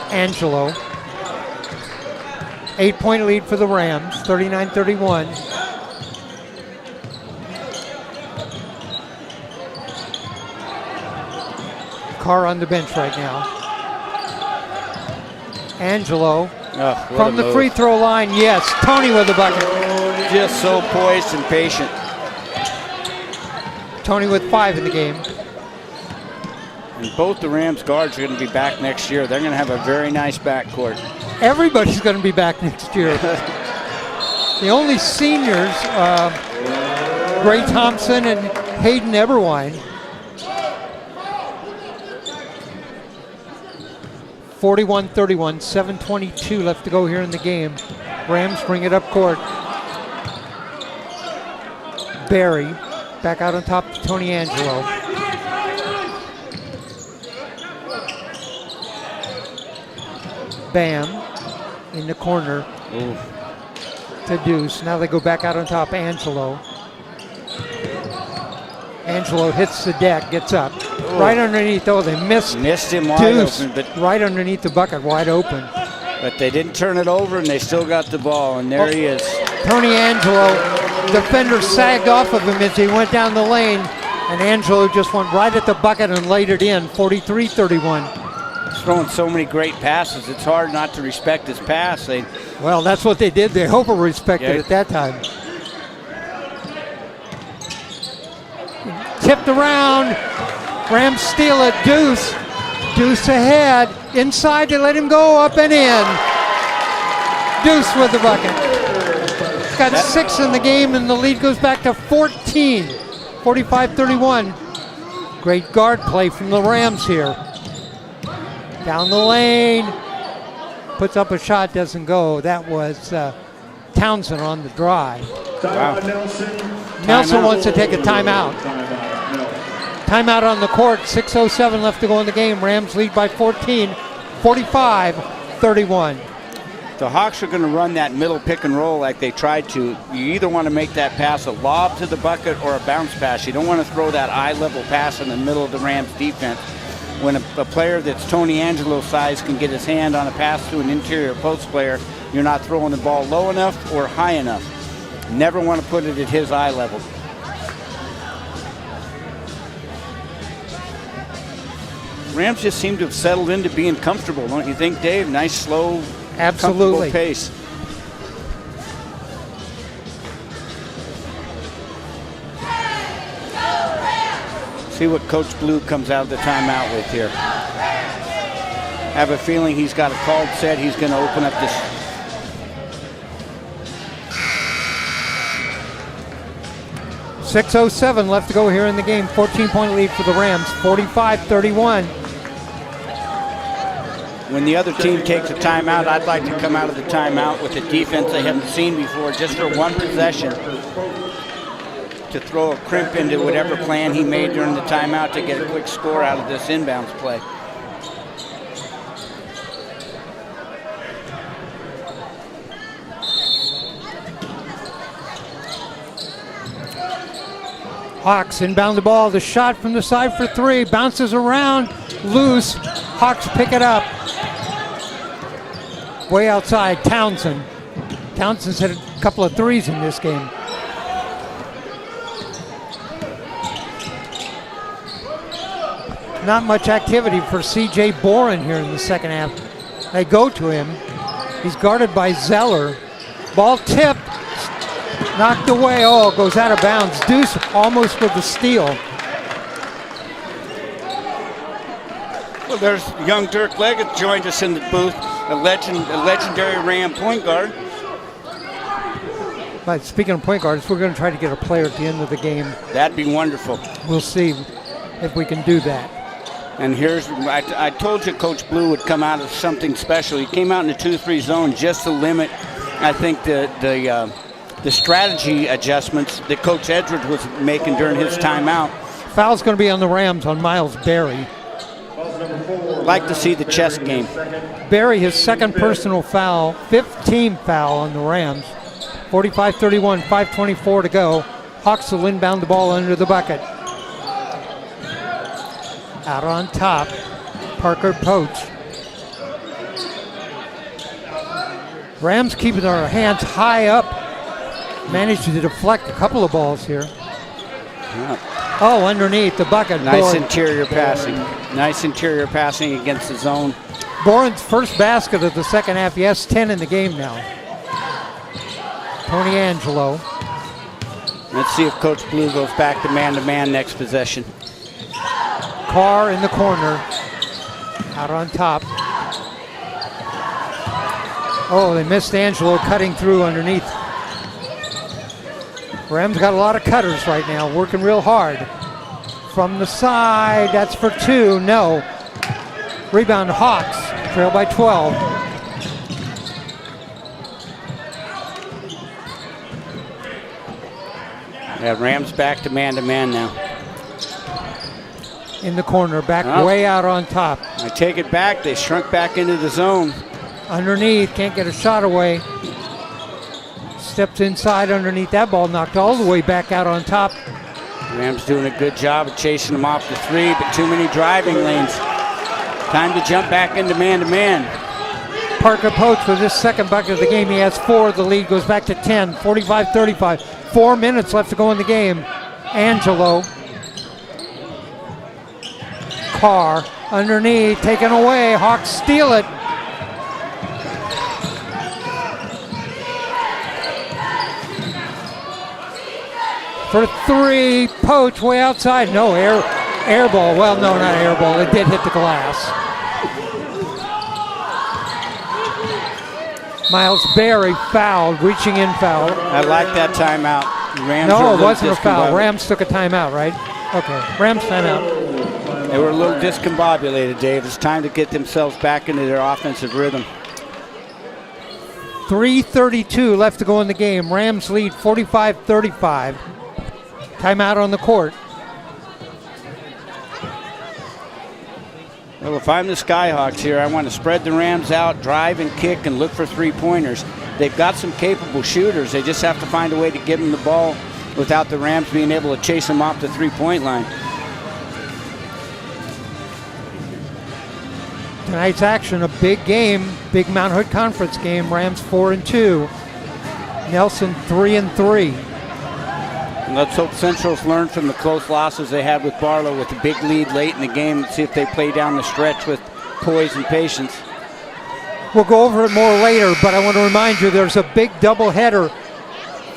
Angelo. 8-point lead for the Rams, 39-31. Carr on the bench right now. Angelo from the free throw line. Yes, Tony with the bucket. Just so poised and patient. Tony with 5 in the game. And both the Rams guards are going to be back next year. They're going to have a very nice backcourt. Everybody's going to be back next year. The only seniors, Gray Thompson and Hayden Eberwine. 41-31, 7:22 left to go here in the game. Rams bring it up court. Barry back out on top to Tony Angelo. Bam in the corner. Ooh. To Deuce. Now they go back out on top. Angelo. Angelo hits the deck, gets up. Ooh. Right underneath. Oh, they missed him wide Deuce open, but right underneath the bucket, wide open. But they didn't turn it over, and they still got the ball, and there he is. Tony Angelo, defender sagged off of him as he went down the lane, and Angelo just went right at the bucket and laid it in, 43-31. He's throwing so many great passes, it's hard not to respect his pass. Well, that's what they did. They hope it respected at that time. Tipped around. Rams steal it. Deuce. Deuce ahead. Inside, they let him go, up and in. Deuce with the bucket. Got 6 in the game, and the lead goes back to 14. 45-31. Great guard play from the Rams here. Down the lane. Puts up a shot, doesn't go. That was Townsend on the drive. Wow. Nelson wants to take a timeout. Timeout on the court. 6:07 left to go in the game. Rams lead by 14. 45-31. The Hawks are going to run that middle pick and roll like they tried to. You either want to make that pass a lob to the bucket or a bounce pass. You don't want to throw that eye-level pass in the middle of the Rams defense. When a player that's Tony Angelo's size can get his hand on a pass to an interior post player, you're not throwing the ball low enough or high enough. Never want to put it at his eye level. Rams just seem to have settled into being comfortable, don't you think, Dave? Nice, slow, absolutely, comfortable pace. See what Coach Blue comes out of the timeout with here. Have a feeling he's got a called set. He's going to open up this. .607 left to go here in the game. 14-point lead for the Rams. 45-31. When the other team takes a timeout, I'd like to come out of the timeout with a defense they haven't seen before, just for one possession, to throw a crimp into whatever plan he made during the timeout to get a quick score out of this inbounds play. Hawks inbound the ball. The shot from the side for three. Bounces around. Loose. Hawks pick it up. Way outside, Townsend. Townsend's hit a couple of threes in this game. Not much activity for C.J. Boren here in the second half. They go to him. He's guarded by Zeller. Ball tipped. Knocked away. Oh, it goes out of bounds. Deuce almost with the steal. Well, there's young Dirk Leggett joined us in the booth, a legendary Ram point guard. But speaking of point guards, we're going to try to get a player at the end of the game. That'd be wonderful. We'll see if we can do that. And I told you Coach Blue would come out of something special. He came out in the 2-3 zone just to limit, I think, the strategy adjustments that Coach Edwards was making during his timeout. Foul's going to be on the Rams on Miles Berry. Like to see the chess game. Berry, his second personal foul, fifth team foul on the Rams. 45-31, 5:24 to go. Hawks will inbound the ball under the bucket. Out on top, Parker Poach. Rams keeping their hands high up. Managed to deflect a couple of balls here. Yeah. Oh, underneath the bucket. Nice Boren. interior passing. Nice interior passing against the zone. Boren's first basket of the second half. He has 10 in the game now. Tony Angelo. Let's see if Coach Blue goes back to man next possession. Carr in the corner. Out on top. Oh, they missed Angelo cutting through underneath. Rams got a lot of cutters right now, working real hard. From the side, that's for two. No. Rebound Hawks, trail by 12. Yeah, Rams back to man now. In the corner, back way out on top. I take it back. They shrunk back into the zone. Underneath, can't get a shot away. Steps inside underneath that ball, knocked all the way back out on top. Rams doing a good job of chasing them off the three, but too many driving lanes. Time to jump back into man-to-man. Parker Poach with his second bucket of the game. He has 4. The lead goes back to 10, 45-35. 4 minutes left to go in the game. Angelo. Carr underneath, taken away. Hawks steal it. For three, Poach way outside. No, air ball. Well, no, not air ball. It did hit the glass. Miles Berry fouled, reaching in foul. I like that timeout. Rams No, it wasn't a foul. Rams took a timeout, right? Okay, Rams timeout. They were a little discombobulated, Dave. It's time to get themselves back into their offensive rhythm. 3:32 left to go in the game. Rams lead 45-35. Timeout on the court. Well, if I'm the Skyhawks here, I want to spread the Rams out, drive and kick, and look for three-pointers. They've got some capable shooters. They just have to find a way to give them the ball without the Rams being able to chase them off the three-point line. Tonight's action, a big game, big Mount Hood Conference game. Rams 4-2. Nelson 3-3. And let's hope Central's learned from the close losses they had with Barlow with a big lead late in the game and see if they play down the stretch with poise and patience. We'll go over it more later, but I want to remind you there's a big doubleheader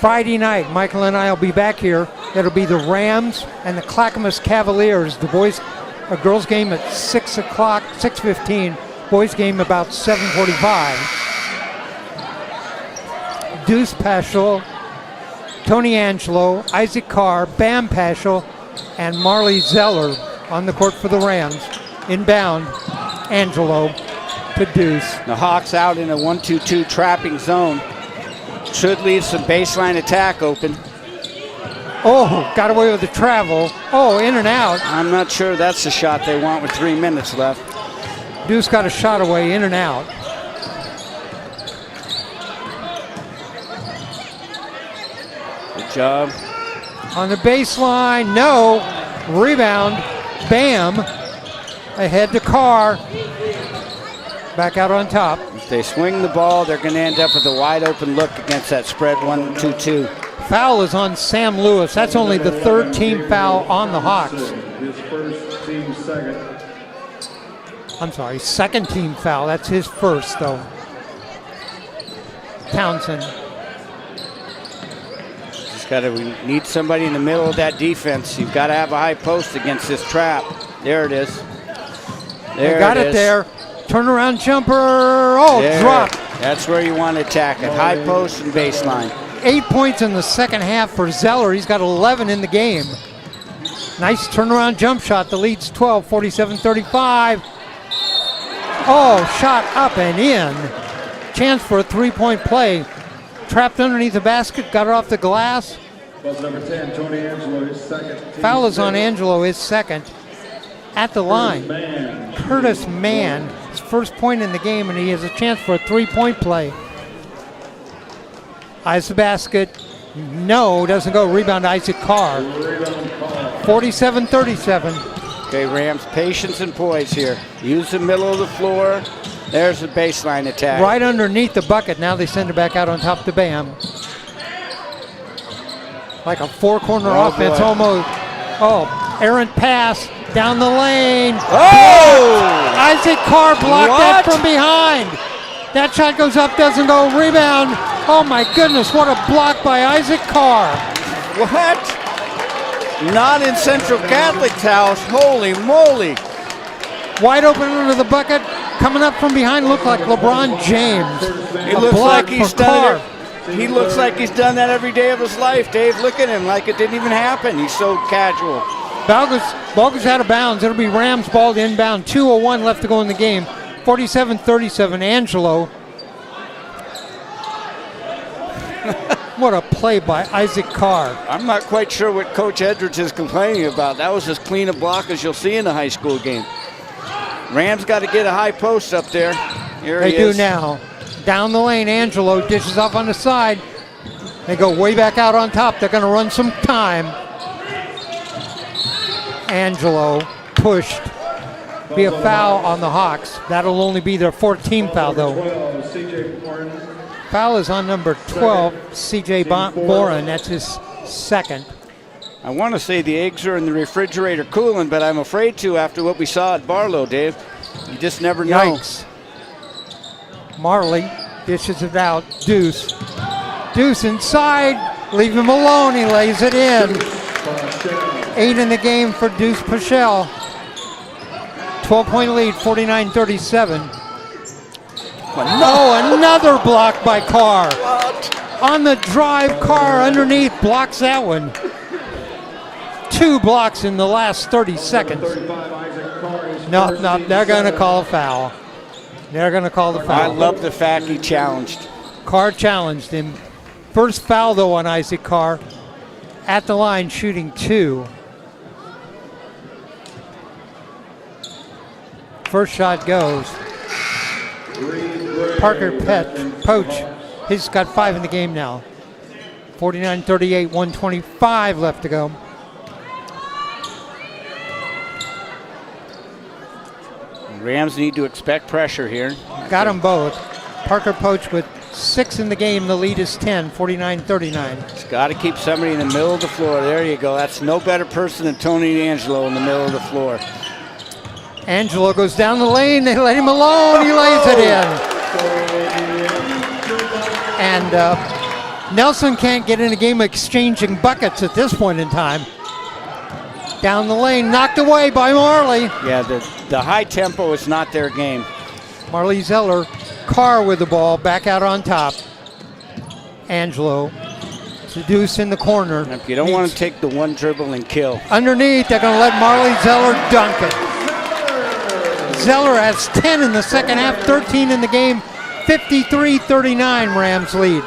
Friday night. Michael and I will be back here. It'll be the Rams and the Clackamas Cavaliers. The girls game at 6 o'clock, 6:15. Boys game about 7:45. Deuce Paschal, Tony Angelo, Isaac Carr, Bam Paschal, and Marley Zeller on the court for the Rams. Inbound, Angelo to Deuce. The Hawks out in a 1-2-2 trapping zone. Should leave some baseline attack open. Oh, got away with the travel. Oh, in and out. I'm not sure that's the shot they want with 3 minutes left. Deuce got a shot away, in and out. Good job. On the baseline, no. Rebound, Bam. Ahead to Carr. Back out on top. If they swing the ball, they're going to end up with a wide open look against that spread 1-2-2. Foul is on Sam Lewis. That's only the third team foul on the Hawks. His first, team second. I'm sorry, second team foul. That's his first, though. Townsend. We need somebody in the middle of that defense. You've got to have a high post against this trap. There it is. They got it there. Turnaround jumper. Oh, drop. That's where you want to attack it. High post and baseline. 8 points in the second half for Zeller. He's got 11 in the game. Nice turnaround jump shot. The lead's 12, 47-35. Oh, shot up and in. Chance for a three-point play. Trapped underneath the basket, got it off the glass. Buzz number 10, Tony Angelo, his second. Foul is on Angelo, his second. At the line, Curtis Mann, his first point in the game, and he has a chance for a three-point play. Eyes the basket. No, doesn't go. Rebound, Isaac Carr. 47-37. Okay, Rams, patience and poise here. Use the middle of the floor. There's the baseline attack. Right underneath the bucket. Now they send it back out on top to Bam. Like a four-corner offense almost. Oh, errant pass down the lane. Oh! Isaac Carr blocked that from behind. That shot goes up, doesn't go. Rebound. Oh my goodness, what a block by Isaac Carr. What? Not in Central Catholic's house. Holy moly. Wide open under the bucket. Coming up from behind, looked like LeBron James. He looks like he's done it. He looks like he's done that every day of his life, Dave. Look at him, like it didn't even happen. He's so casual. Ball goes out of bounds. It'll be Rams ball to inbound. 2:01 left to go in the game. 47-37, Angelo. What a play by Isaac Carr. I'm not quite sure what Coach Edwards is complaining about. That was as clean a block as you'll see in a high school game. Rams got to get a high post up there. Here he is. They do now. Down the lane, Angelo dishes off on the side. They go way back out on top. They're going to run some time. Angelo pushed. Be a foul on the Hawks. That'll only be their fourth team foul, though. Foul is on number 12, C.J. Boren. That's his second. I want to say the eggs are in the refrigerator cooling, but I'm afraid to after what we saw at Barlow, Dave. You just never know. Yikes. Marley dishes it out. Deuce. Deuce inside. Leave him alone. He lays it in. 8 in the game for Deuce Paschal. 12-point lead, 49-37. Oh, another block by Carr. What? On the drive, Carr underneath blocks that one. 2 blocks in the last 30 seconds. No, they're going to call a foul. They're going to call the foul. I love the fact he challenged. Carr challenged him. First foul, though, on Isaac Carr. At the line, shooting 2. First shot goes. Parker Poach. He's got 5 in the game now. 49-38, 125 left to go. Rams need to expect pressure here. Got them both. Parker Poach with 6 in the game. The lead is 10, 49-39. It's got to keep somebody in the middle of the floor. There you go. That's no better person than Tony Angelo in the middle of the floor. Angelo goes down the lane. They let him alone. He lays it in. And Nelson can't get in a game exchanging buckets at this point in time. Down the lane, knocked away by Marley. Yeah, the high tempo is not their game. Marley Zeller, Carr with the ball, back out on top. Angelo, Deuce in the corner. If you don't want to take the one dribble and kill. Underneath, they're going to let Marley Zeller dunk it. Zeller has 10 in the second half, 13 in the game, 53-39 Rams lead.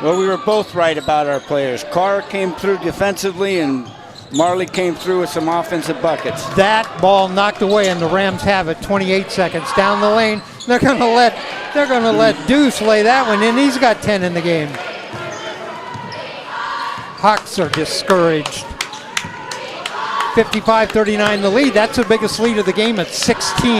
Well, we were both right about our players. Carr came through defensively and Marley came through with some offensive buckets. That ball knocked away and the Rams have it. 28 seconds down the lane. They're going to let Deuce lay that one in. He's got 10 in the game. Hawks are discouraged. 55-39 the lead. That's the biggest lead of the game at 16.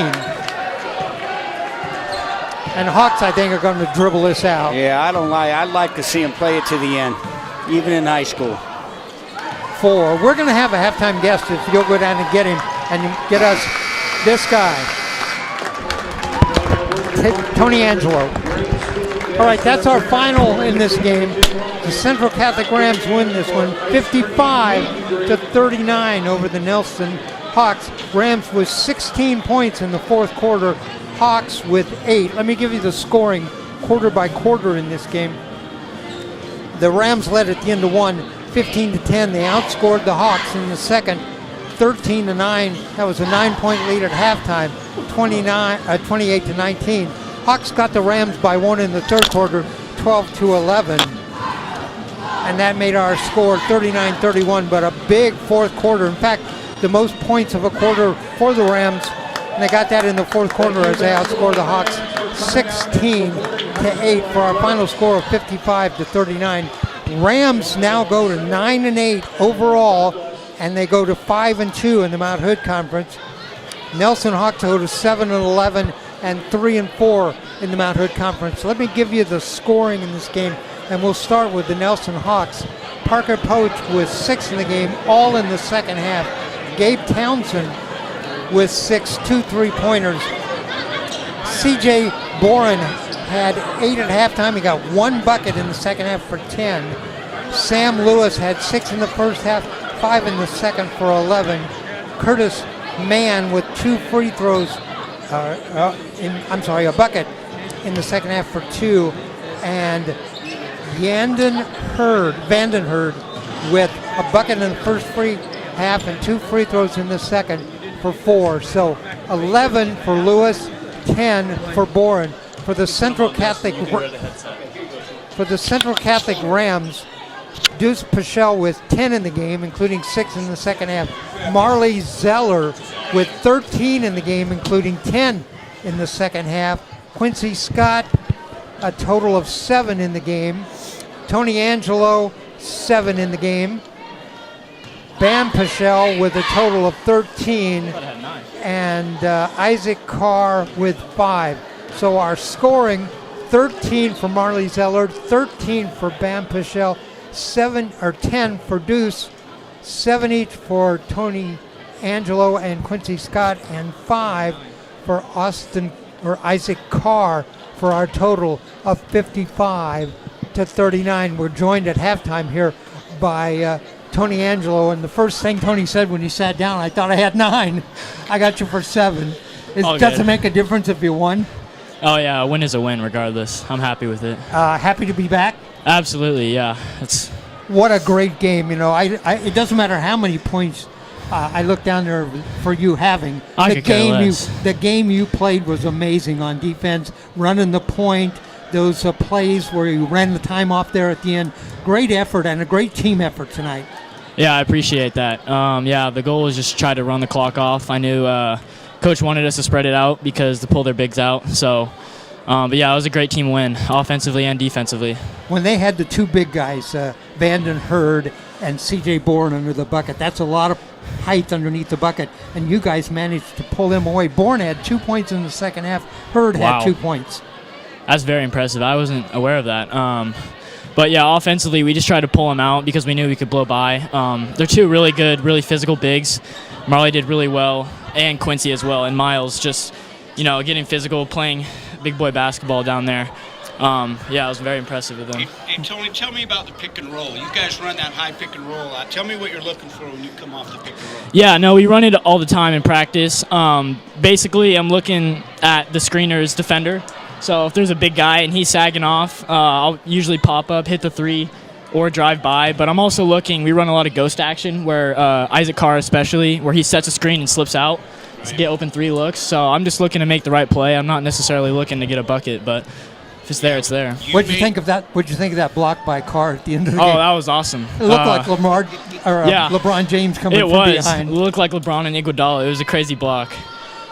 And Hawks, I think, are going to dribble this out. Yeah, I don't lie. I'd like to see him play it to the end, even in high school. 4. We're going to have a halftime guest if you'll go down and get him and get us this guy, Tony Angelo. All right, that's our final in this game. The Central Catholic Rams win this one 55-39 over the Nelson Hawks. Rams with 16 points in the fourth quarter, Hawks with 8. Let me give you the scoring quarter by quarter in this game. The Rams led at the end of one, 15-10. They outscored the Hawks in the second, 13-9. That was a 9-point lead at halftime, 28-19. Hawks got the Rams by 1 in the third quarter, 12-11. And that made our score 39-31, but a big fourth quarter. In fact, the most points of a quarter for the Rams, and they got that in the fourth quarter as they outscored the Hawks 16-8 for our final score of 55-39. Rams now go to 9-8 overall, and they go to 5-2 in the Mount Hood Conference. Nelson Hawks go to 7-11 and 3-4 in the Mount Hood Conference. Let me give you the scoring in this game, and we'll start with the Nelson Hawks. Parker Poach with 6 in the game, all in the second half. Gabe Townsend with 6, 2 3-pointers. C.J. Boren had 8 at halftime. He got 1 bucket in the second half for 10. Sam Lewis had 6 in the first half, 5 in the second for 11. Curtis Mann with 2 free throws, a bucket in the second half for 2. And Vanden Hurd with a bucket in the first free half and 2 free throws in the second for 4. So 11 for Lewis, 10 for Boren. For the Central Catholic Rams, Deuce Pichel with 10 in the game, including 6 in the second half. Marley Zeller with 13 in the game, including 10 in the second half. Quincy Scott, a total of 7 in the game. Tony Angelo, 7 in the game. Bam Pichel with a total of 13. And Isaac Carr with 5. So our scoring, 13 for Marley Zeller, 13 for Bam Pichel, 10 for Deuce, 7 each for Tony Angelo and Quincy Scott, and 5 for Isaac Carr for our total of 55-39. We're joined at halftime here by Tony Angelo, and the first thing Tony said when he sat down, I thought I had 9. I got you for 7. Does it make a difference if you won? Oh, yeah, a win is a win regardless. I'm happy with it. Happy to be back? Absolutely, yeah. What a great game. You know, it doesn't matter how many points I look down there for you having. The game you played was amazing on defense, running the point, those plays where you ran the time off there at the end. Great effort and a great team effort tonight. Yeah, I appreciate that. The goal was just try to run the clock off. I knew Coach wanted us to spread it out because to pull their bigs out. So, it was a great team win, offensively and defensively. When they had the 2 big guys, Vanden Hurd and C.J. Boren under the bucket, that's a lot of height underneath the bucket, and you guys managed to pull them away. Boren had 2 points in the second half. Hurd had 2 points. That's very impressive. I wasn't aware of that. Offensively, we just tried to pull them out because we knew we could blow by. They're 2 really good, really physical bigs. Marley did really well, and Quincy as well, and Miles just, getting physical, playing big boy basketball down there. It was very impressive with them. Hey, Tony, tell me about the pick and roll. You guys run that high pick and roll. Tell me what you're looking for when you come off the pick and roll. Yeah, no, we run it all the time in practice. Basically, I'm looking at the screener's defender. So if there's a big guy and he's sagging off, I'll usually pop up, hit the 3, or drive by. But I'm also looking, we run a lot of ghost action where Isaac Carr especially, where he sets a screen and slips out to get open 3 looks. So I'm just looking to make the right play. I'm not necessarily looking to get a bucket, but if it's there, it's there. What'd you think of that? What'd you think of that block by Carr at the end of the game? Oh, that was awesome. It looked like LeBron James coming from behind. It looked like LeBron and Iguodala. It was a crazy block.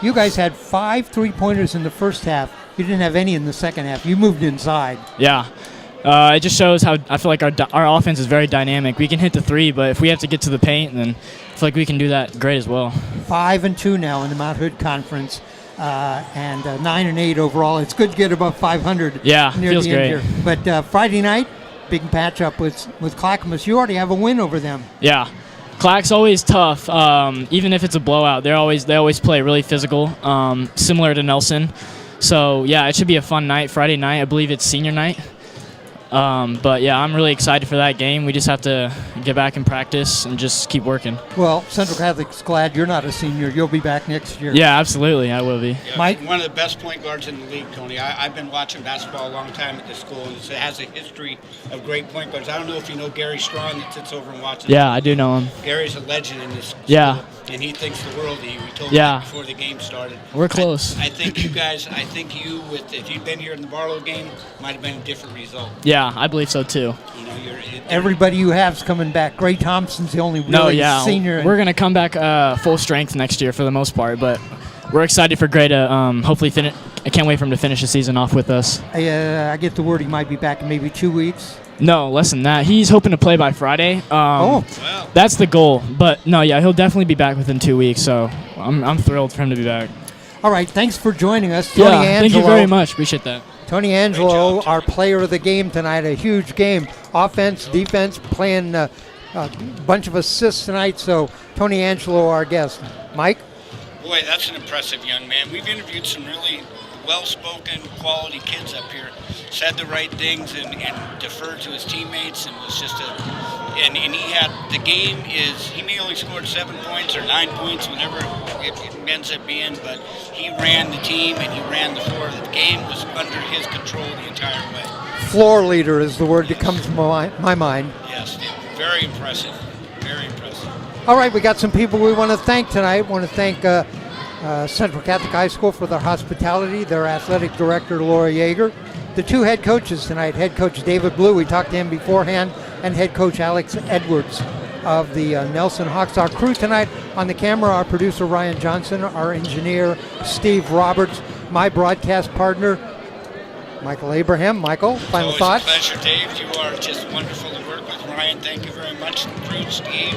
You guys had 5 3-pointers in the first half. You didn't have any in the second half. You moved inside. Yeah. It just shows how I feel like our offense is very dynamic. We can hit the three, but if we have to get to the paint, then I feel like we can do that great as well. 5-2 now in the Mount Hood Conference, and 9-8 overall. It's good to get above 500. Yeah, near feels the end great. here. But Friday night, big matchup with Clackamas. You already have a win over them. Yeah, Clack's always tough. Even if it's a blowout, they always play really physical, similar to Nelson. So yeah, it should be a fun night. Friday night, I believe it's senior night. But yeah, I'm really excited for that game. We just have to get back in practice and just keep working. Well, Central Catholic's glad you're not a senior. You'll be back next year. Yeah, absolutely, I will be. Yeah, Mike? One of the best point guards in the league, Tony. I've been watching basketball a long time at this school, and it has a history of great point guards. I don't know if you know Gary Strong that sits over and watches. Yeah, I do know him. Gary's a legend in this school. Yeah. And he thinks the world of you. We told him Yeah. that before the game started. We're close. I think you guys, if you'd been here in the Barlow game, might have been a different result. Yeah, I believe so too. You know, Everybody you have's coming back. Gray Thompson's the only really No, yeah, senior. we're gonna come back full strength next year for the most part, but we're excited for Gray to hopefully finish. I can't wait for him to finish the season off with us. I get the word he might be back in maybe 2 weeks. No, less than that. He's hoping to play by Friday. Well, That's the goal. But no, yeah, he'll definitely be back within 2 weeks. So I'm thrilled for him to be back. All right, thanks for joining us, Tony Angelo. Thank you very much. Appreciate that. Tony Angelo, our player of the game tonight. A huge game, offense, defense, playing a bunch of assists tonight. So Tony Angelo, our guest. Mike. boy, that's an impressive young man. We've interviewed some really well-spoken, quality kids up here. Said the right things and deferred to his teammates, and was just and he had the game is he may only scored 7 points or 9 points, whatever it ends up being, but he ran the team and he ran the floor. The game was under his control the entire way. Floor leader is the word that comes to my mind. Yes, very impressive. Very impressive. All right, we got some people we want to thank tonight. We want to thank Central Catholic High School for their hospitality, their athletic director, Laura Yeager. The two head coaches tonight, head coach David Blue, we talked to him beforehand, and head coach Alex Edwards of the Nelson Hawks. Our crew tonight on the camera, our producer Ryan Johnson, our engineer Steve Roberts, my broadcast partner Michael Abraham. Michael, final thoughts? Always a pleasure, Dave. You are just wonderful to work with. Ryan, thank you very much. The crew, Steve,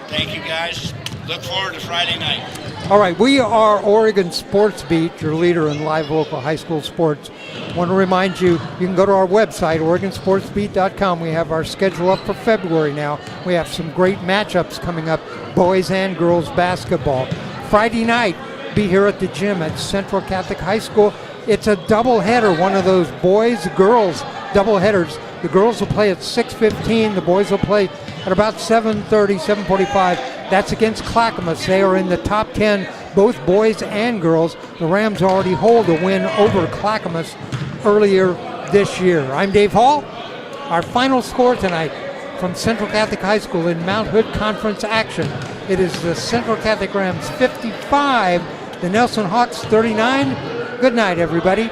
thank you guys. Look forward to Friday night. All right, we are Oregon Sports Beat, your leader in live local high school sports. I want to remind you, you can go to our website, OregonSportsBeat.com. We have our schedule up for February now. We have some great matchups coming up, boys and girls basketball. Friday night, be here at the gym at Central Catholic High School. It's a doubleheader, one of those boys-girls doubleheaders. The girls will play at 6:15. The boys will play at about 7:30, 7:45. That's against Clackamas. They are in the top 10, both boys and girls. The Rams already hold a win over Clackamas earlier this year. I'm Dave Hall. Our final score tonight from Central Catholic High School in Mount Hood Conference action. It is the Central Catholic Rams 55, the Nelson Hawks 39. Good night, everybody.